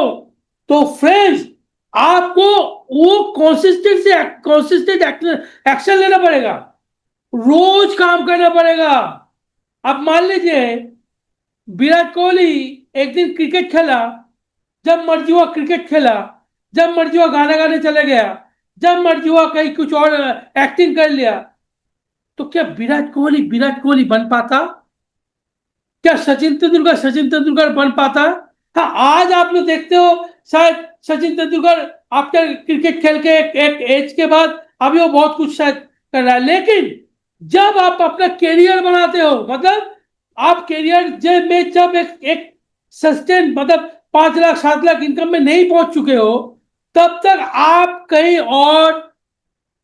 तो फ्रेंड्स आपको वो कंसिस्टेंट एक्शन लेना पड़ेगा, रोज काम करना पड़ेगा। अब मान लीजिए विराट कोहली एक दिन क्रिकेट खेला, जब मर्जी हुआ क्रिकेट खेला, जब मर्जी हुआ गाना गाने चले गया, जब मर्जी हुआ कहीं कुछ और एक्टिंग कर लिया, तो क्या विराट कोहली बन पाता? क्या सचिन तेंदुलकर बन पाता? हाँ, आज आप लोग देखते हो शायद सचिन तेंदुलकर आफ्टर क्रिकेट खेल के एक एज के बाद अभी वो बहुत कुछ शायद कर रहा है, लेकिन जब आप अपना कैरियर बनाते हो, मतलब आप कैरियर जब एक सस्टेन, मतलब 5 लाख 7 लाख इनकम में नहीं पहुंच चुके हो, तब तक आप कहीं और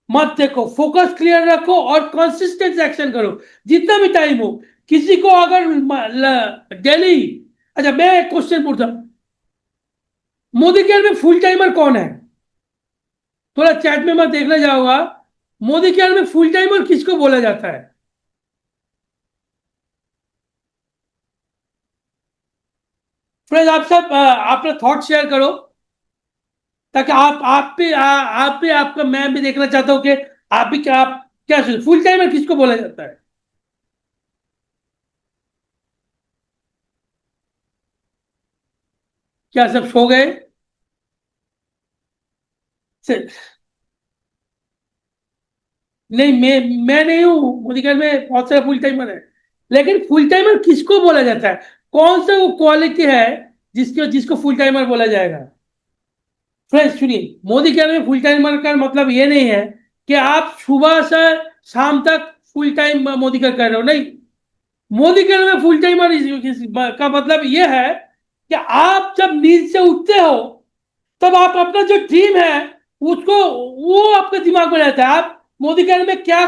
मत देखो, फोकस क्लियर रखो और कंसिस्टेंट एक्शन करो जितना भी टाइम हो। किसी को अगर डेली, अच्छा मैं एक क्वेश्चन पूछता हूं, मोदी केयर में फुल टाइमर कौन है? थोड़ा चैट में मैं देखना चाहूंगा, मोदी केयर में फुल टाइमर किसको बोला जाता है? फ्रेंड्स, आप सब अपना थॉट शेयर करो, ताकि आप भी आपका, मैं भी देखना चाहता हूं कि आप भी क्या, आप क्या फुल टाइमर किसको बोला जाता है? क्या सब सो गए? नहीं, मैं नहीं हूं, मोदी केयर में बहुत सारे फुल टाइमर है, लेकिन फुल टाइमर किसको बोला जाता है? कौन सा वो क्वालिटी है जिसको जिसको फुल टाइमर बोला जाएगा? फ्रेंड्स सुनिए, मोदी केयर में फुल टाइमर का मतलब ये नहीं है कि आप सुबह से शाम तक फुल टाइम मोदी केयर कर रहे हो, नहीं। मोदी केयर में फुल टाइमर का मतलब ये है कि आप जब नींद से उठते हो, तब आप अपना जो ड्रीम है उसको, वो आपके दिमाग में रहता है, आप मोदी केयर में क्या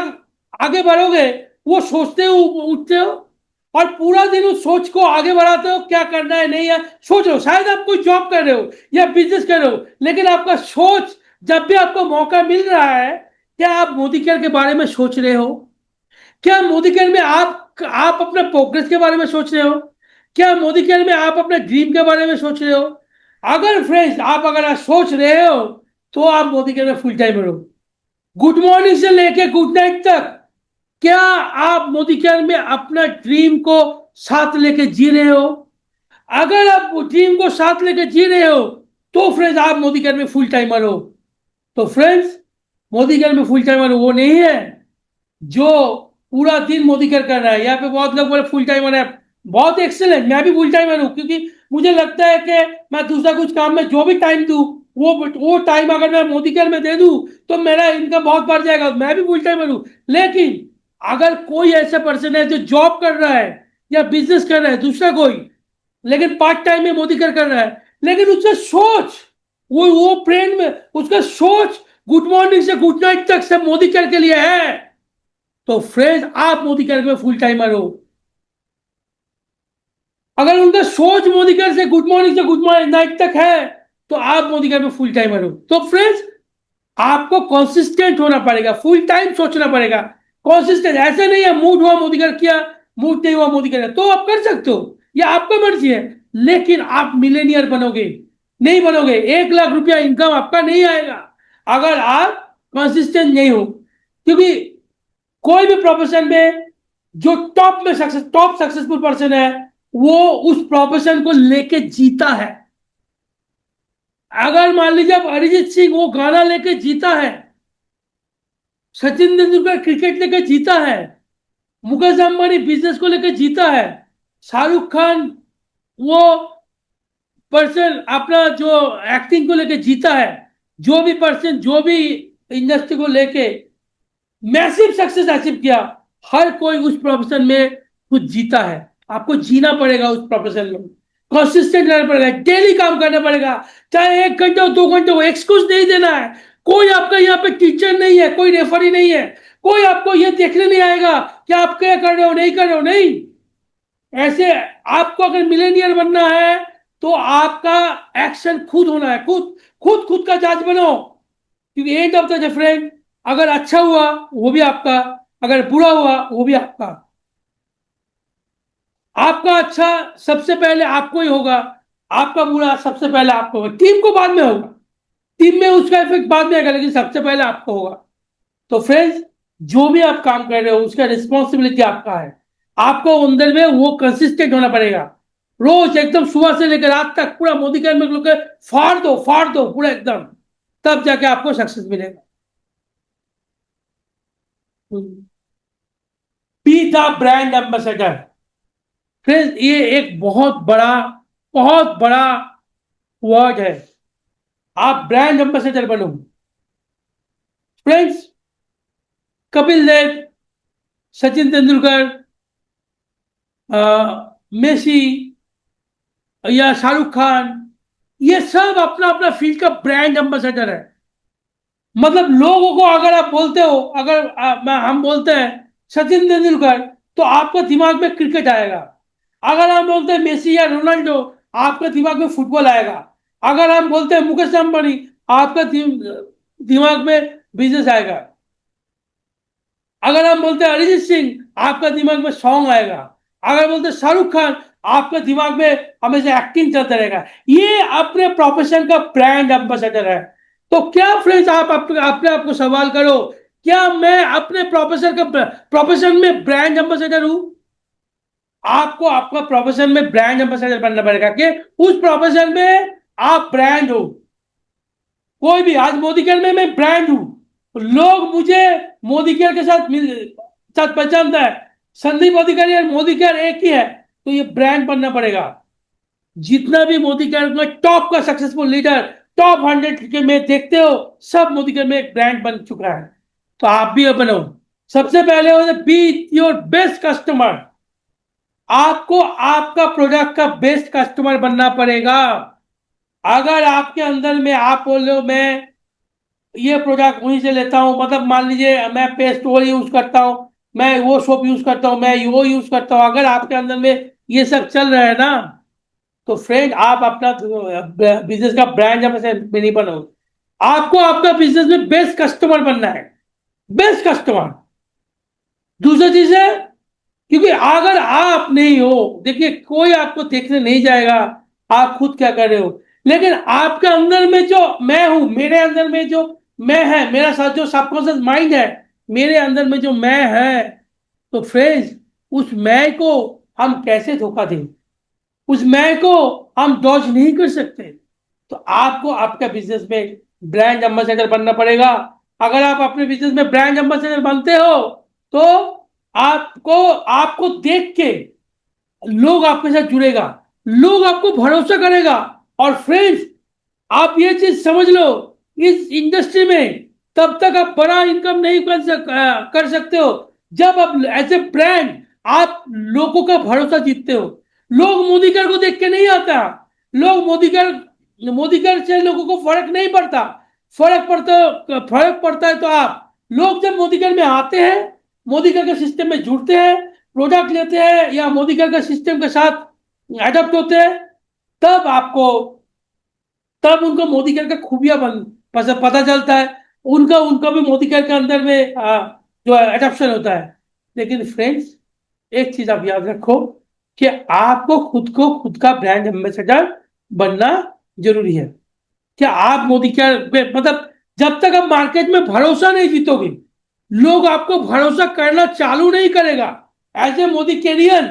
आगे बढ़ोगे वो सोचते हो, उठते हो, और पूरा दिन उस सोच को आगे बढ़ाते हो, क्या करना है नहीं है सोच रहे हो। शायद आप कोई जॉब कर रहे हो या बिजनेस कर रहे हो, लेकिन आपका सोच, जब भी आपको मौका मिल रहा है, क्या आप मोदी केयर के बारे में सोच रहे हो? क्या मोदी केयर में आप अपने प्रोग्रेस के बारे में सोच रहे हो? क्या मोदी केयर में आप अपने ड्रीम के बारे में सोच रहे हो? अगर फ्रेंड्स आप अगर सोच रहे हो, तो आप मोदी केयर में फुल टाइम रहो। गुड मॉर्निंग से लेके गुड नाइट तक, क्या आप मोदी केयर में अपना ड्रीम को साथ लेके जी रहे हो? अगर आप ड्रीम को साथ लेके जी रहे हो, तो फ्रेंड्स आप मोदी केयर में फुल टाइमर हो। तो फ्रेंड्स, मोदी केयर में फुल टाइमर वो नहीं है जो पूरा दिन मोदी केयर कर रहा है। यहाँ पे बहुत लोग बोले फुल टाइमर है, बहुत एक्सेलेंट, मैं भी फुल टाइमर हूँ, क्योंकि मुझे लगता है कि मैं दूसरा कुछ काम में जो भी टाइम दूं, वो टाइम अगर मैं मोदी केयर में दे दूं तो मेरा इनकम बहुत बढ़ जाएगा, मैं भी फुल टाइमर हूं। लेकिन अगर कोई ऐसा पर्सन है जो जॉब कर रहा है या बिजनेस कर रहा है दूसरा कोई, लेकिन पार्ट टाइम में मोदी केयर कर रहा है, लेकिन उसका सोच, वो ब्रेन में उसका सोच गुड मॉर्निंग से गुड नाइट तक सब मोदी केयर के लिए है, तो फ्रेंड्स आप मोदी केयर में फुल टाइमर हो। अगर उनका सोच मोदी केयर से गुड मॉर्निंग से गुड नाइट तक है तो आप मोदी केयर में फुल टाइमर हो। तो फ्रेंड्स आपको कंसिस्टेंट होना पड़ेगा, फुल टाइम सोचना पड़ेगा। कंसिस्टेंट ऐसे नहीं है मूड हुआ मोदी केयर किया, मूड नहीं हुआ मोदी केयर तो आप कर सकते हो, ये आपका मर्जी है। लेकिन आप मिलेनियर बनोगे नहीं बनोगे, 1 लाख रुपया इनकम आपका नहीं आएगा अगर आप कंसिस्टेंट नहीं हो। क्योंकि कोई भी प्रोफेशन में जो टॉप सक्सेसफुल पर्सन है वो उस प्रोफेशन को लेके जीता है। अगर मान लीजिए अब अरिजीत सिंह वो गाना लेके जीता है, सचिन तेंदुलकर क्रिकेट लेके जीता है, मुकेश अंबानी बिजनेस को लेके जीता है, शाहरुख खान वो पर्सन अपना जो एक्टिंग को लेके जीता है, जो भी पर्सन जो भी इंडस्ट्री को लेके मैसिव सक्सेस अचीव किया, हर कोई उस प्रोफेशन में कुछ जीता है। आपको जीना पड़ेगा उस प्रोफेशन में, कंसिस्टेंट रहना पड़ेगा, डेली काम करना पड़ेगा, चाहे 1 घंटे हो 2 घंटे हो, एक्सक्यूज नहीं देना है। कोई आपका यहाँ पे टीचर नहीं है, कोई रेफरी नहीं है, कोई आपको ये देखने नहीं आएगा कि आप क्या कर रहे हो नहीं कर रहे हो, नहीं। ऐसे आपको अगर मिलेनियर बनना है तो आपका एक्शन खुद होना है, खुद खुद खुद का जज बनो। क्योंकि एंड ऑफ द फ्रेंड, अगर अच्छा हुआ वो भी आपका, अगर बुरा हुआ वो भी आपका। आपका अच्छा सबसे पहले आपको ही होगा, आपका बुरा सबसे पहले आपको होगा, टीम को बाद में होगा, टीम में उसका इफेक्ट बाद में आएगा, लेकिन सबसे पहले आपको होगा। तो फ्रेंड्स जो भी आप काम कर रहे हो उसका रिस्पॉन्सिबिलिटी आपका है, आपको अंदर में वो कंसिस्टेंट होना पड़ेगा। रोज एकदम सुबह से लेकर रात तक पूरा मोदी केयर में फाड़ दो पूरा एकदम, तब जाके आपको सक्सेस मिलेगा। Be the brand ambassador. Friends ये एक बहुत बड़ा वर्ड है, आप ब्रांड एम्बेसडर बनो। फ्रेंड्स कपिल देव, सचिन तेंदुलकर, मेसी या शाहरुख खान, ये सब अपना अपना फील्ड का ब्रांड एम्बेसडर है। मतलब लोगों को अगर आप बोलते हो, अगर हम बोलते हैं सचिन तेंदुलकर तो आपका दिमाग में क्रिकेट आएगा। अगर हम बोलते हैं मेसी या रोनाल्डो आपके दिमाग में फुटबॉल आएगा। अगर हम बोलते हैं मुकेश अंबानी आपका दिमाग में बिजनेस आएगा। अगर हम बोलते हैं अरिजीत सिंह आपका दिमाग में सॉन्ग आएगा। अगर बोलते हैं शाहरुख खान आपके दिमाग में हमेशा एक्टिंग चलता रहेगा। ये अपने प्रोफेशन का ब्रांड एम्बेसडर है। तो क्या फ्रेंड्स आप अपने आपको सवाल करो, क्या मैं अपने प्रोफेशन में ब्रांड एम्बेसडर हूं? आपको आपका प्रोफेशन में ब्रांड एम्बेसडर बनना पड़ेगा कि उस प्रोफेशन में आप ब्रांड हो। कोई भी आज मोदी केयर में मैं ब्रांड हूं, लोग मुझे मोदी केयर के साथ पहचानता है, संदीप अधिकारी और मोदी केयर एक ही है, तो ये ब्रांड बनना पड़ेगा। जितना भी मोदी केयर में टॉप का सक्सेसफुल लीडर टॉप 100 के में देखते हो, सब मोदी केयर में एक ब्रांड बन चुका है। तो आप भी बनो। सबसे पहले हो बी योर बेस्ट कस्टमर। आपको आपका प्रोडक्ट का बेस्ट कस्टमर बनना पड़ेगा। अगर आपके अंदर में आप बोल रहे हो मैं ये प्रोडक्ट वहीं से लेता हूं, मतलब मान लीजिए मैं पेस्ट वो यूज करता हूं, मैं वो सोप यूज करता हूं, मैं वो यूज करता हूं, अगर आपके अंदर में ये सब चल रहा है ना, तो फ्रेंड आप अपना बिजनेस का ब्रांड में नहीं बनोगे। आपको आपका बिजनेस में बेस्ट कस्टमर बनना है, बेस्ट कस्टमर। दूसरी चीज है, क्योंकि अगर आप नहीं हो, देखिए कोई आपको देखने नहीं जाएगा आप खुद क्या कर रहे हो, लेकिन आपके अंदर में जो मैं हूं, मेरे अंदर में जो मैं है, मेरा साथ जो सबकॉन्शियस माइंड है, मेरे अंदर में जो मैं है, तो फ्रेंड्स उस मैं को हम कैसे धोखा दें, उस मैं को हम डॉज नहीं कर सकते। तो आपको आपका बिजनेस में ब्रांड एम्बेसडर बनना पड़ेगा। अगर आप अपने बिजनेस में ब्रांड एम्बेसडर बनते हो तो आपको आपको देख के लोग आपके साथ जुड़ेगा, लोग आपको भरोसा करेगा। और फ्रेंड्स आप ये चीज समझ लो, इस इंडस्ट्री में तब तक आप बड़ा इनकम नहीं कर सकते हो जब आप एज ए ब्रांड आप लोगों का भरोसा जीतते हो। लोग मोदीकर को देख के नहीं आता, लोग मोदीकर से लोगों को फर्क नहीं पड़ता। फर्क पड़ता है तो आप लोग जब मोदीकर में आते हैं, मोदीकर के सिस्टम में जुड़ते हैं, प्रोडक्ट लेते हैं या मोदीकर के सिस्टम के साथ एडप्ट होते हैं, तब आपको तब उनको मोदी केयर का खूबियां पता चलता है। उनका उनका भी मोदी केयर के अंदर में जो एडॉप्शन होता है। लेकिन फ्रेंड्स, एक चीज आप याद रखो कि आपको खुद का ब्रांड एम्बेसडर बनना जरूरी है। कि आप मोदी केयर मतलब जब तक आप मार्केट में भरोसा नहीं जीतोगे, लोग आपको भरोसा करना चालू नहीं करेगा एज ए मोदी कैरियर,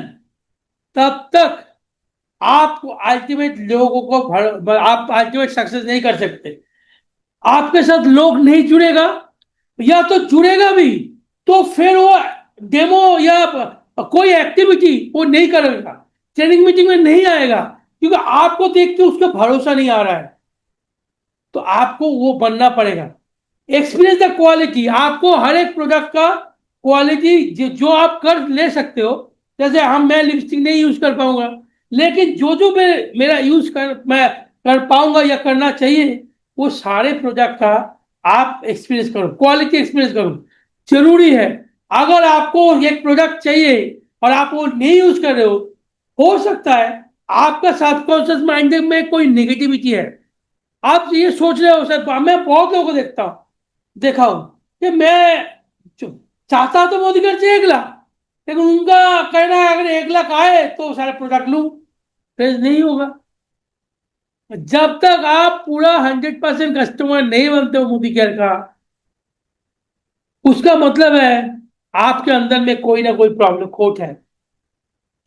तब तक आप अल्टीमेट लोगों को आप अल्टीमेट सक्सेस नहीं कर सकते। आपके साथ लोग नहीं जुड़ेगा, या तो जुड़ेगा भी तो फिर वो डेमो या कोई एक्टिविटी वो नहीं करेगा, ट्रेनिंग मीटिंग में नहीं आएगा, क्योंकि आपको देख के उसका भरोसा नहीं आ रहा है। तो आपको वो बनना पड़ेगा। एक्सपीरियंस द क्वालिटी, आपको हर एक प्रोडक्ट का क्वालिटी जो आप कर ले सकते हो। जैसे मैं लिपस्टिक नहीं यूज कर पाऊंगा, लेकिन जो मेरा यूज मैं कर पाऊंगा या करना चाहिए, वो सारे प्रोडक्ट का आप एक्सपीरियंस करो, क्वालिटी एक्सपीरियंस करो, जरूरी है। अगर आपको एक प्रोडक्ट चाहिए और आप वो नहीं यूज कर रहे हो सकता है आपका सबकॉन्शियस माइंड में कोई नेगेटिविटी है। आप ये सोच रहे हो, सर मैं बहुत लोगों को देखा हूं कि मैं चाहता तो मोदी घर से 1 लाख, लेकिन उनका कहना है अगर 1 लाख आए तो सारे प्रोडक्ट लूं। फिर नहीं होगा। जब तक आप पूरा 100% कस्टमर नहीं बनते हो मोदी केयर का, उसका मतलब है आपके अंदर में कोई ना कोई प्रॉब्लम खोट है।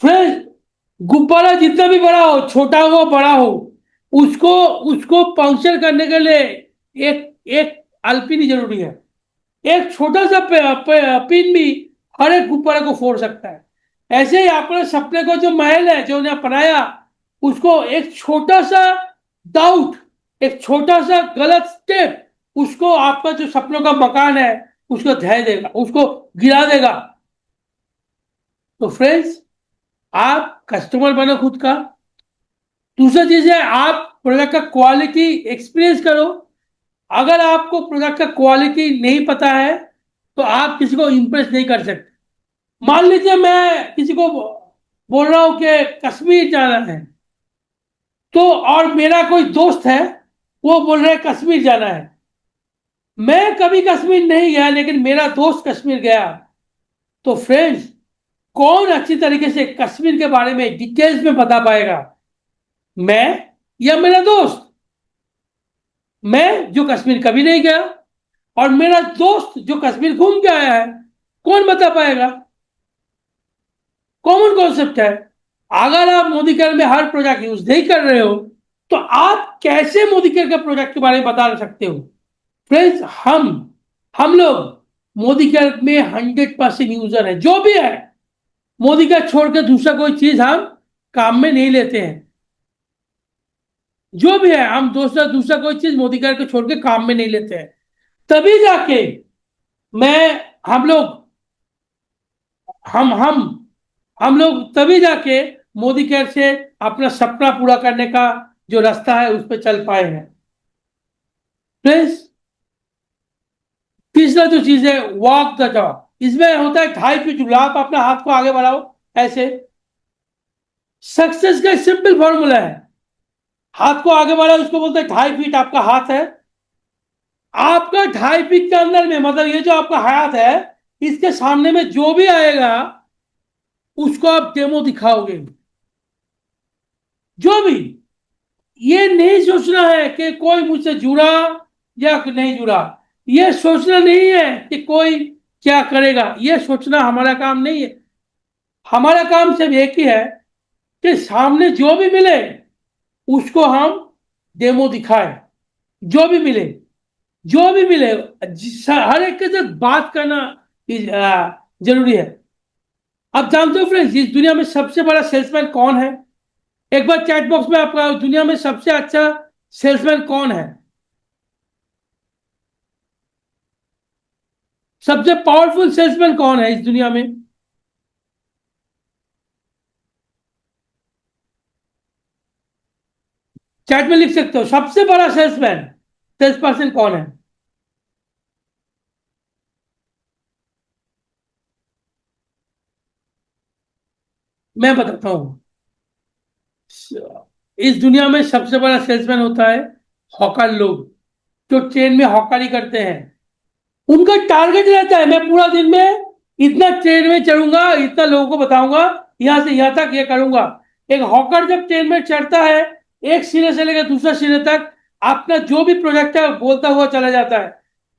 फिर गुब्बारा जितना भी बड़ा हो, छोटा हो बड़ा हो, उसको उसको पंक्चर करने के लिए एक एक अल्पीनी जरूरी है। एक छोटा सा पिन भी हर एक गुब्बारे को फोड़ सकता है। ऐसे ही अपने सपने को जो महल है जो उन्हें बनाया, उसको एक छोटा सा डाउट, एक छोटा सा गलत स्टेप, उसको आपका जो सपनों का मकान है उसको ढह देगा, उसको गिरा देगा। तो फ्रेंड्स, आप कस्टमर बनो खुद का। दूसरा चीज है आप प्रोडक्ट का क्वालिटी एक्सपीरियंस करो। अगर आपको प्रोडक्ट का क्वालिटी नहीं पता है तो आप किसी को इंप्रेस नहीं कर सकते। मान लीजिए मैं किसी को बोल रहा हूं कि कश्मीर जाना है, तो और मेरा कोई दोस्त है वो बोल रहा है कश्मीर जाना है। मैं कभी कश्मीर नहीं गया लेकिन मेरा दोस्त कश्मीर गया। तो फ्रेंड्स, कौन अच्छी तरीके से कश्मीर के बारे में डिटेल्स में बता पाएगा, मैं या मेरा दोस्त? मैं जो कश्मीर कभी नहीं गया और मेरा दोस्त जो कश्मीर घूम के आया है, कौन बता पाएगा? कॉमन कॉन्सेप्ट है। अगर आप मोदी केयर में हर प्रोडक्ट यूज नहीं कर रहे हो तो आप कैसे मोदी केयर के प्रोडक्ट के बारे में बता सकते हो? फ्रेंड्स, हम लोग मोदी केयर में 100% यूजर है। जो भी है मोदी केयर छोड़ के दूसरा कोई चीज हम काम में नहीं लेते हैं। जो भी है हम दूसरा कोई चीज मोदी केयर के छोड़ के काम में नहीं लेते हैं। तभी जाके मैं हम लोग हम हम लोग तभी जाके मोदी केयर से अपना सपना पूरा करने का जो रास्ता है उस पर चल पाए हैं। फ्रेंड्स, तीसरा जो चीज है वॉक द टॉक, इसमें होता है 2.5 फीट झूला। आप अपना हाथ को आगे बढ़ाओ ऐसे। सक्सेस का एक सिंपल फॉर्मूला है, हाथ को आगे बढ़ाओ, उसको बोलते हैं 2.5 फीट आपका हाथ है। आपका 2.5 फीट के अंदर में मतलब ये जो आपका हाथ है, इसके सामने में जो भी आएगा उसको आप डेमो दिखाओगे। जो भी, ये नहीं सोचना है कि कोई मुझसे जुड़ा या नहीं जुड़ा, ये सोचना नहीं है कि कोई क्या करेगा, ये सोचना हमारा काम नहीं है। हमारा काम सिर्फ एक ही है कि सामने जो भी मिले उसको हम डेमो दिखाएं। जो भी मिले, जो भी मिले, हर एक के साथ बात करना जरूरी है। आप जानते हो फ्रेंड्स, इस दुनिया में सबसे बड़ा सेल्समैन कौन है? एक बार चैट बॉक्स में आपका दुनिया में सबसे अच्छा सेल्समैन कौन है? सबसे पावरफुल सेल्समैन कौन है इस दुनिया में? चैट में लिख सकते हो, सबसे बड़ा सेल्समैन, सेल्स पर्सन कौन है? मैं बताता हूं। इस दुनिया में सबसे बड़ा सेल्समैन होता है हॉकर लोग, जो ट्रेन में हॉकरी करते हैं। उनका टारगेट रहता है, मैं पूरा दिन में इतना ट्रेन में चढ़ूंगा, इतना लोगों को बताऊंगा, यहां से यहां तक ये करूंगा। एक हॉकर जब ट्रेन में चढ़ता है, एक सिरे से लेकर दूसरा सिरे तक अपना जो भी प्रोजेक्ट है बोलता हुआ चला जाता है।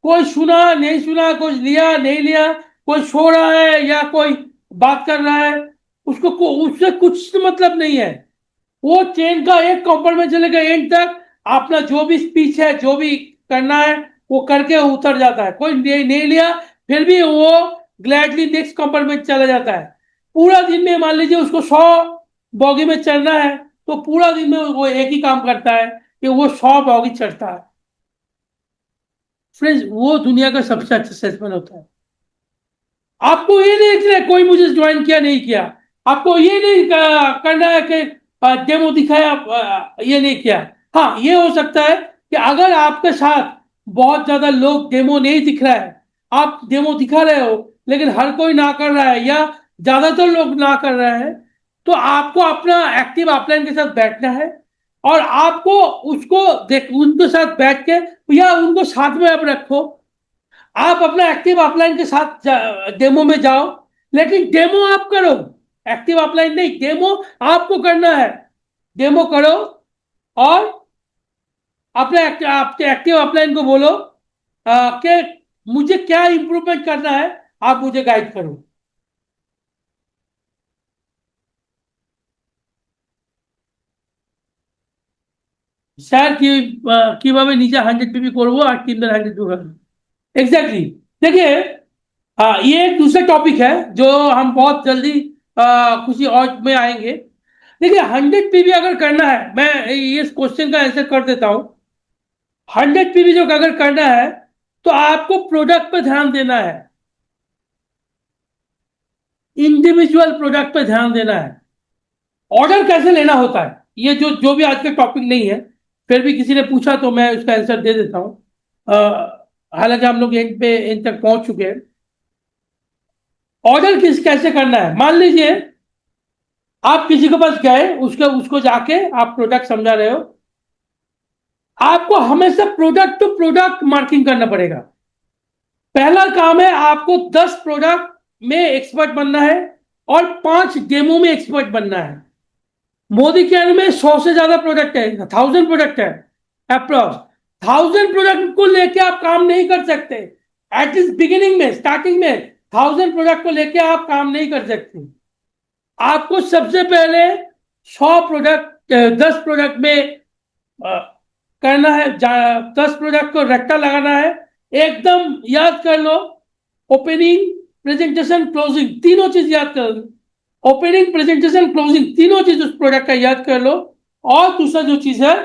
कोई सुना नहीं सुना, कोई लिया नहीं लिया, कोई सो रहा है या कोई बात कर रहा है, उससे कुछ मतलब नहीं है। वो ट्रेन का एक कंपार्टमेंट से लेकर एंड तक अपना जो भी स्पीच है, जो भी करना है, वो करके उतर जाता है। कोई नहीं लिया, फिर भी वो ग्लैडली नेक्स्ट कंपार्टमेंट चला जाता है। पूरा दिन में मान लीजिए उसको 100 बॉगी में चढ़ना है, तो पूरा दिन में वो एक ही काम करता है कि वो 100 बॉगी चढ़ता है। फ्रेंड्स, वो दुनिया का सबसे अच्छा सेल्समैन होता है। आपको ये नहीं देखना है कोई मुझे ज्वाइन किया नहीं किया, आपको ये नहीं करना है कि डेमो दिखाया, ये नहीं किया। हाँ, ये हो सकता है कि अगर आपके साथ बहुत ज्यादा लोग डेमो नहीं दिख रहा है, आप डेमो दिखा रहे हो लेकिन हर कोई ना कर रहा है या ज्यादातर लोग ना कर रहे हैं, तो आपको अपना एक्टिव अपलाइन के साथ बैठना है और आपको उसको देख उनके साथ बैठ के या उनको साथ में आप रखो। आप अपना एक्टिव अपलाइन के साथ डेमो में जाओ, लेकिन डेमो आप करो, एक्टिव अपलाइन नहीं, डेमो आपको करना है। डेमो करो और अपने एक्टिव अपलाइन को बोलो कि मुझे क्या इंप्रूवमेंट करना है, आप मुझे गाइड करो। স্যার কি কিভাবে নিজে 100 পিপি করবো আর টিমদের 100 एग्जैक्टली। देखिए, ये एक दूसरा टॉपिक है जो हम बहुत जल्दी किसी और में आएंगे। देखिए, 100 पीवी अगर करना है, मैं ये क्वेश्चन का आंसर कर देता हूं। 100 पीवी जो अगर करना है, तो आपको प्रोडक्ट पे ध्यान देना है, इंडिविजुअल प्रोडक्ट पे ध्यान देना है। ऑर्डर कैसे लेना होता है, ये जो जो भी आज का टॉपिक नहीं है, फिर भी किसी ने पूछा तो मैं उसका आंसर दे देता हूं। हालांकि हम लोग इन तक पहुंच चुके हैं। ऑर्डर किस कैसे करना है, मान लीजिए आप किसी के पास गए, उसको उसको जाके आप प्रोडक्ट समझा रहे हो। आपको हमेशा प्रोडक्ट टू प्रोडक्ट मार्किंग करना पड़ेगा। पहला काम है आपको 10 प्रोडक्ट में एक्सपर्ट बनना है और 5 डेमो में एक्सपर्ट बनना है। मोदी केयर में 100 से ज्यादा प्रोडक्ट है, 1000 प्रोडक्ट है अप्रोक्स। 1000 प्रोडक्ट को लेके आप काम नहीं कर सकते। एटलीस्ट बिगिनिंग में, स्टार्टिंग में 1000 प्रोडक्ट को लेके आप काम नहीं कर सकते। आपको सबसे पहले 100 प्रोडक्ट, 10 प्रोडक्ट में करना है, 10 प्रोडक्ट को रट्टा लगाना है। एकदम याद कर लो, ओपनिंग, प्रेजेंटेशन, क्लोजिंग, तीनों चीज याद कर लो। ओपनिंग, प्रेजेंटेशन, क्लोजिंग, तीनों चीज उस प्रोडक्ट का याद कर लो। और दूसरा जो चीज है,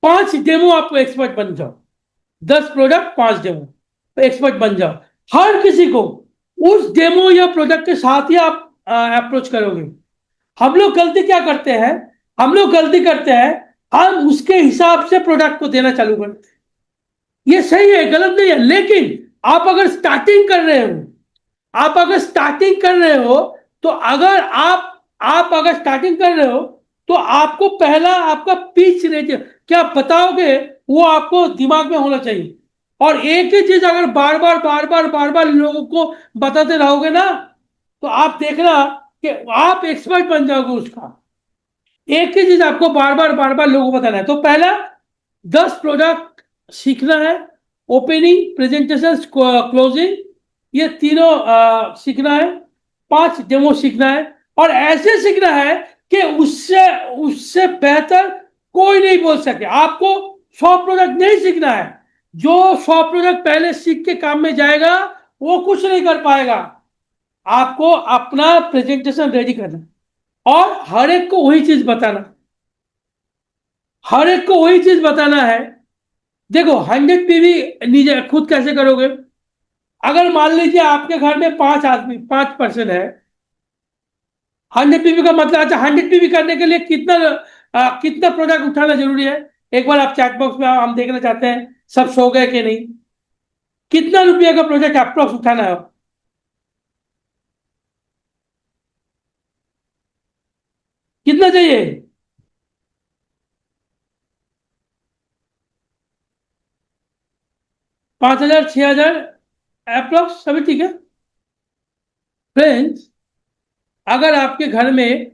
5 डेमो आपको एक्सपर्ट बन जाओ। 10 प्रोडक्ट, 5 डेमो, तो एक्सपर्ट बन जाओ। हर किसी को उस डेमो या प्रोडक्ट के साथ ही आप अप्रोच करोगे। हम लोग गलती क्या करते हैं, हम लोग गलती करते हैं, हम उसके हिसाब से प्रोडक्ट को देना चालू करते हैं। ये सही है, गलत नहीं है, लेकिन आप अगर स्टार्टिंग कर रहे हो, आप अगर स्टार्टिंग कर रहे हो, तो अगर आप अगर स्टार्टिंग कर रहे हो, तो आपको पहला आपका पिच रेट क्या बताओगे, वो आपको दिमाग में होना चाहिए। और एक ही चीज अगर बार बार बार बार बार बार लोगों को बताते रहोगे ना, तो आप देखना कि आप एक्सपर्ट बन जाओगे उसका। एक ही चीज आपको बार बार लोगों को बताना है। तो पहला 10 प्रोडक्ट सीखना है, ओपनिंग, प्रेजेंटेशन, क्लोजिंग, ये तीनों सीखना है। 5 डेमो सीखना है और ऐसे सीखना है कि उससे उससे बेहतर कोई नहीं बोल सके। आपको 100 प्रोडक्ट नहीं सीखना है। जो 100 प्रोडक्ट पहले सीख के काम में जाएगा, वो कुछ नहीं कर पाएगा। आपको अपना प्रेजेंटेशन रेडी करना और हर एक को वही चीज बताना। हर एक को वही चीज बताना है। देखो 100 पीवी नीचे खुद कैसे करोगे? अगर मान लीजिए आपके घर में 5 आदमी, 5 पर्सन है, 100 पीवी का मतलब, अच्छा 100 पीवी करने के लिए कितना प्रोडक्ट उठाना जरूरी है? एक बार आप चैट बॉक्स में आओ, हम देखना चाहते हैं सब सो गए कि नहीं। कितना रुपया का प्रोजेक्ट अप्रोक्स उठाना है? कितना चाहिए? 5,000, 6,000 अप्रोक्स, सभी ठीक है। फ्रेंड्स, अगर आपके घर में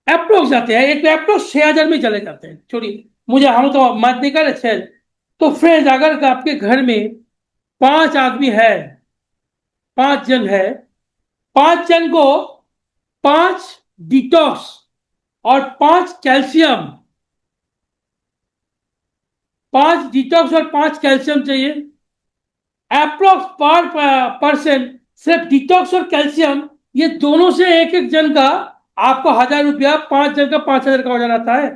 अप्रोक्स जाते हैं, एक अप्रोक्स 6,000 में चले जाते हैं, छोड़िए, मुझे हम तो मत नहीं कर 6,000। तो फ्रेंड्स, अगर आपके घर में 5 आदमी है, 5 जन है, 5 जन को 5 डिटॉक्स और 5 कैल्शियम, 5 डिटॉक्स और 5 कैल्शियम चाहिए अप्रोक्स पर पर्सन। सिर्फ डिटॉक्स और कैल्शियम, ये दोनों से एक एक जन का आपको 1,000 रुपया, 5 जन का 5,000 का हो जाता है।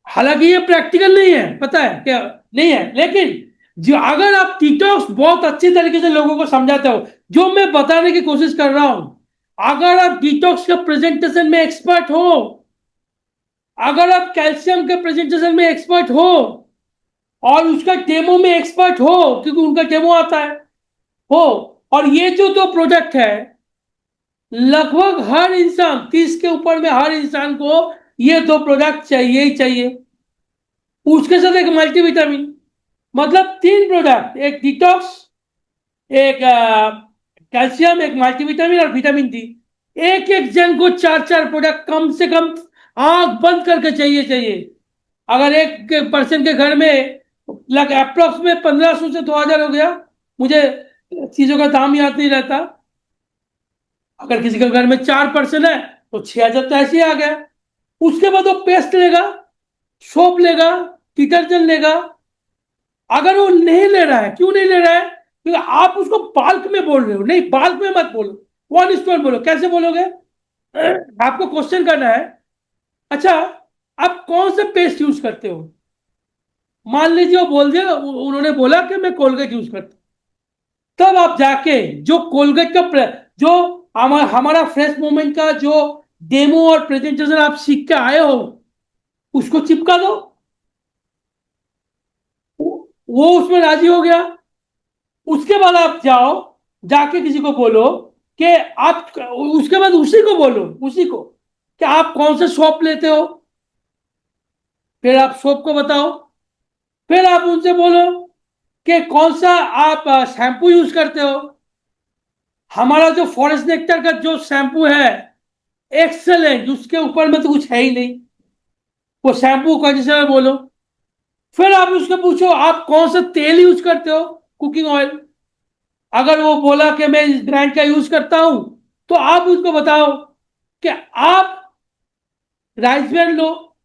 हालांकि ये प्रैक्टिकल नहीं है, पता है क्या नहीं है, लेकिन जो अगर आप डिटॉक्स बहुत अच्छी तरीके से लोगों को समझाते हो, जो मैं बताने की कोशिश कर रहा हूं, अगर आप डिटॉक्स के प्रेजेंटेशन में एक्सपर्ट हो, अगर आप कैल्शियम के प्रेजेंटेशन में एक्सपर्ट हो, और उसका डेमो में एक्सपर्ट हो, क्योंकि उनका डेमो आता है, हो, और ये जो दो प्रोडक्ट है, लगभग हर इंसान, 30 के ऊपर में हर इंसान को ये दो प्रोडक्ट चाहिए ही चाहिए। उसके साथ एक मल्टीविटामिन, मतलब 3 प्रोडक्ट, एक डिटॉक्स, एक कैल्शियम, एक मल्टीविटामिन और विटामिन डी। एक एक जन को 4 4 प्रोडक्ट कम से कम आंख बंद करके चाहिए चाहिए। अगर एक पर्सन के घर में लग अप्रोक्स में 1,500 से 2,000 हो गया, मुझे चीजों का दाम याद नहीं रहता। अगर किसी के घर में 4 पर्सन है तो 6,000 तो ऐसे ही आ गया। उसके बाद वो पेस्ट लेगा, सोप लेगा, डिटर्जेंट लेगा। अगर वो नहीं ले रहा है, क्यों नहीं ले रहा है? क्योंकि आप उसको बाल्क में बोल रहे हो। नहीं, बाल्क में मत बोलो, 1:1 बोलो। कैसे बोलोगे? आपको क्वेश्चन करना है, अच्छा आप कौन सा पेस्ट यूज करते हो? मान लीजिए वो बोल दिया, उन्होंने बोला कि मैं कोलगेट यूज करता हूं। तब आप जाके जो कोलगेट का जो हमारा फ्रेश मूवमेंट का जो डेमो और प्रेजेंटेशन आप सीख के आए हो, उसको चिपका दो। वो उसमें राजी हो गया। उसके बाद आप जाओ, जाके किसी को बोलो कि आप, उसके बाद उसी को बोलो, उसी को, कि आप कौन सा सोप लेते हो। फिर आप सोप को बताओ। फिर आप उनसे बोलो कि कौन सा आप शैम्पू यूज करते हो। हमारा जो फॉरेस्ट नेक्टर का जो शैम्पू है, एक्सेलेंट, उसके ऊपर में तो कुछ है ही नहीं। वो शैम्पू कंडीशनर बोलो। फिर आप उसको पूछो आप कौन सा तेल यूज करते हो, कुकिंग ऑयल। अगर वो बोला कि मैं इस ब्रांड का यूज करता हूं, तो आप उसको बताओ कि आप राइस ब्रांड लो,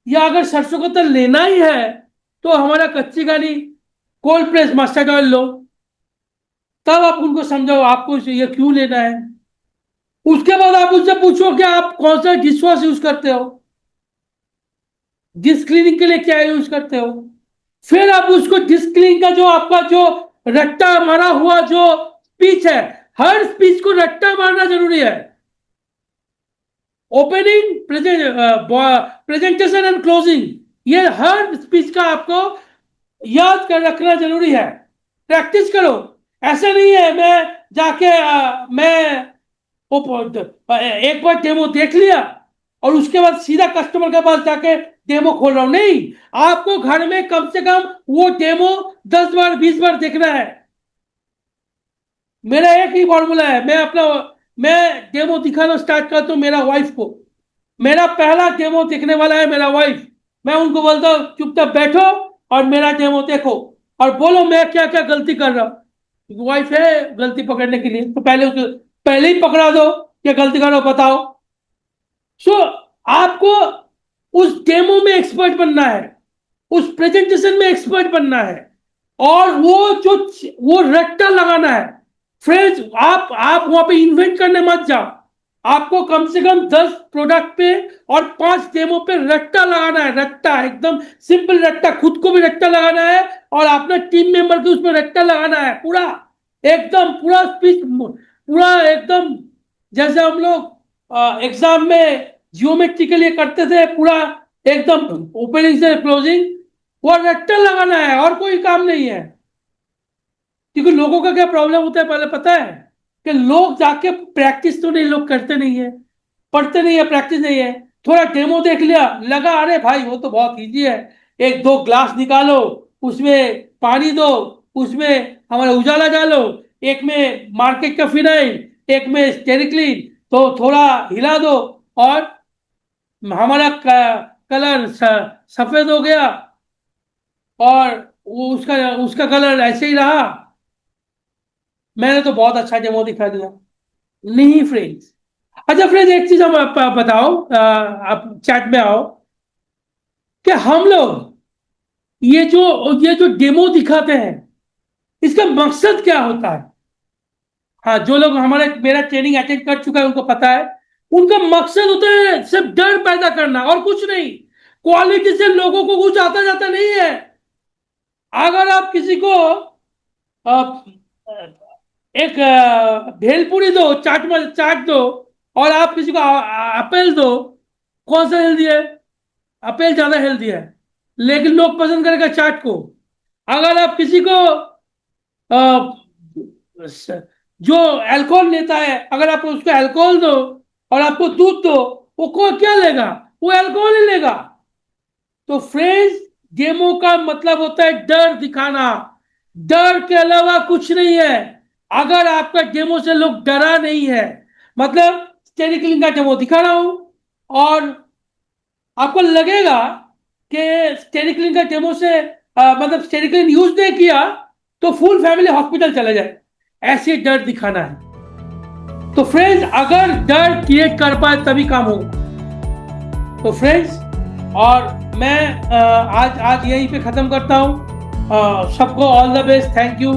या अगर सरसों का तेल लेना ही है तो हमारा कच्ची घानी कोल्ड प्रेस मस्टर्ड ऑयल लो। तब आप उनको समझाओ आपको ये क्यों लेना है। उसके बाद आप उनसे पूछो कि आप कौन सा डिश वॉश यूज करते हो, डिस्क क्लीनिंग के लिए क्या यूज करते हो। फिर आप उसको डिस्क क्लीनिंग का जो आपका जो रट्टा मारा हुआ जो स्पीच है, हर स्पीच को रट्टा मारना जरूरी है। ओपनिंग, प्रेजेंटेशन एंड क्लोजिंग, ये हर स्पीच का आपको याद कर रखना जरूरी है। प्रैक्टिस करो। ऐसा नहीं है मैं जाके मैं एक बार डेमो देख लिया और उसके बाद सीधा कस्टमर के पास जाके डेमो खोल रहा हूं। नहीं, आपको घर में कम से कम वो डेमो 10 बार 20 बार देखना है। मेरा एक ही फॉर्मूला है, मैं डेमो दिखाना स्टार्ट करता हूं मेरा वाइफ को। मेरा पहला डेमो देखने वाला है मेरा वाइफ। मैं उनको बोलता हूँ चुपचाप बैठो और मेरा डेमो देखो, और बोलो मैं क्या क्या गलती कर रहा हूँ। वाइफ है गलती पकड़ने के लिए, तो पहले ही पकड़ा दो क्या गलती कर रहा हो, बताओ। सो आपको उस डेमो में एक्सपर्ट बनना है, उस प्रेजेंटेशन में एक्सपर्ट बनना है, और वो रट्टा लगाना है। फ्रेंड्स, आप वहां पे इन्वेंट करने मत जाओ। आपको कम से कम 10 प्रोडक्ट पे और 5 डेमो पे रट्टा लगाना है, रट्टा, एकदम सिंपल रट्टा, खुद को भी रट्टा लगाना है और अपना टीम मेंबर को उसमें रट्टा लगाना है, पूरा एकदम पूरा स्पीच, पूरा एकदम जैसे हम लोग एग्जाम में जियोमेट्री के लिए करते थे, पूरा एकदम ओपनिंग से क्लोजिंग, वो रट्टा लगाना है और कोई काम नहीं है। क्योंकि लोगों का क्या प्रॉब्लम होता है पहले पता है, कि लोग जाके प्रैक्टिस तो नहीं, लोग करते नहीं है, पढ़ते नहीं है, प्रैक्टिस नहीं है। थोड़ा डेमो देख लिया, लगा अरे भाई वो तो बहुत इजी है, एक दो ग्लास निकालो, उसमें पानी दो, उसमें हमारा उजाला डालो, एक में मार्केट का फिनाइल, एक में स्टेरिक्लिन, तो थोड़ा हिला दो और हमारा कलर सफेद हो गया और वो उसका उसका कलर ऐसे ही रहा। मैंने तो बहुत अच्छा डेमो दिखा दिया। नहीं फ्रेंड्स। अच्छा फ्रेंड्स, एक चीज हम आप बताओ, आप चैट में आओ, कि हम लोग ये जो डेमो दिखाते हैं, इसका मकसद क्या होता है? हाँ, जो लोग हमारे मेरा ट्रेनिंग अटेंड कर चुका है उनको पता है, उनका मकसद होता है सिर्फ डर पैदा करना और कुछ नहीं। क्वालिटी से लोगों को कुछ आता जाता नहीं है। अगर आप किसी को अ, एक भेलपूरी दो, चाट दो, और आप किसी को अपेल दो, कौन सा हेल्दी है? अपेल ज्यादा हेल्दी है, लेकिन लोग पसंद करेगा चाट को। अगर आप किसी को अ, जो अल्कोहल लेता है, अगर आप उसको अल्कोहल दो और आपको दूध दो, वो क्या लेगा? वो अल्कोहल ही लेगा। तो फ्रेंड्स, डेमो का मतलब होता है डर दिखाना, डर के अलावा कुछ नहीं है। अगर आपका डेमो से लोग डरा नहीं है, मतलब स्टेरिक्लिन का डेमो दिखा रहा हूं और आपको लगेगा कि स्टेरिक्लिन का डेमो से मतलब स्टेरिक्लिन यूज नहीं किया तो फुल फैमिली हॉस्पिटल चले जाए, ऐसे डर दिखाना है। तो फ्रेंड्स, अगर डर क्रिएट कर पाए तभी काम होगा। तो फ्रेंड्स, और मैं आज यहीं पे खत्म करता हूं। सबको all the best, thank you.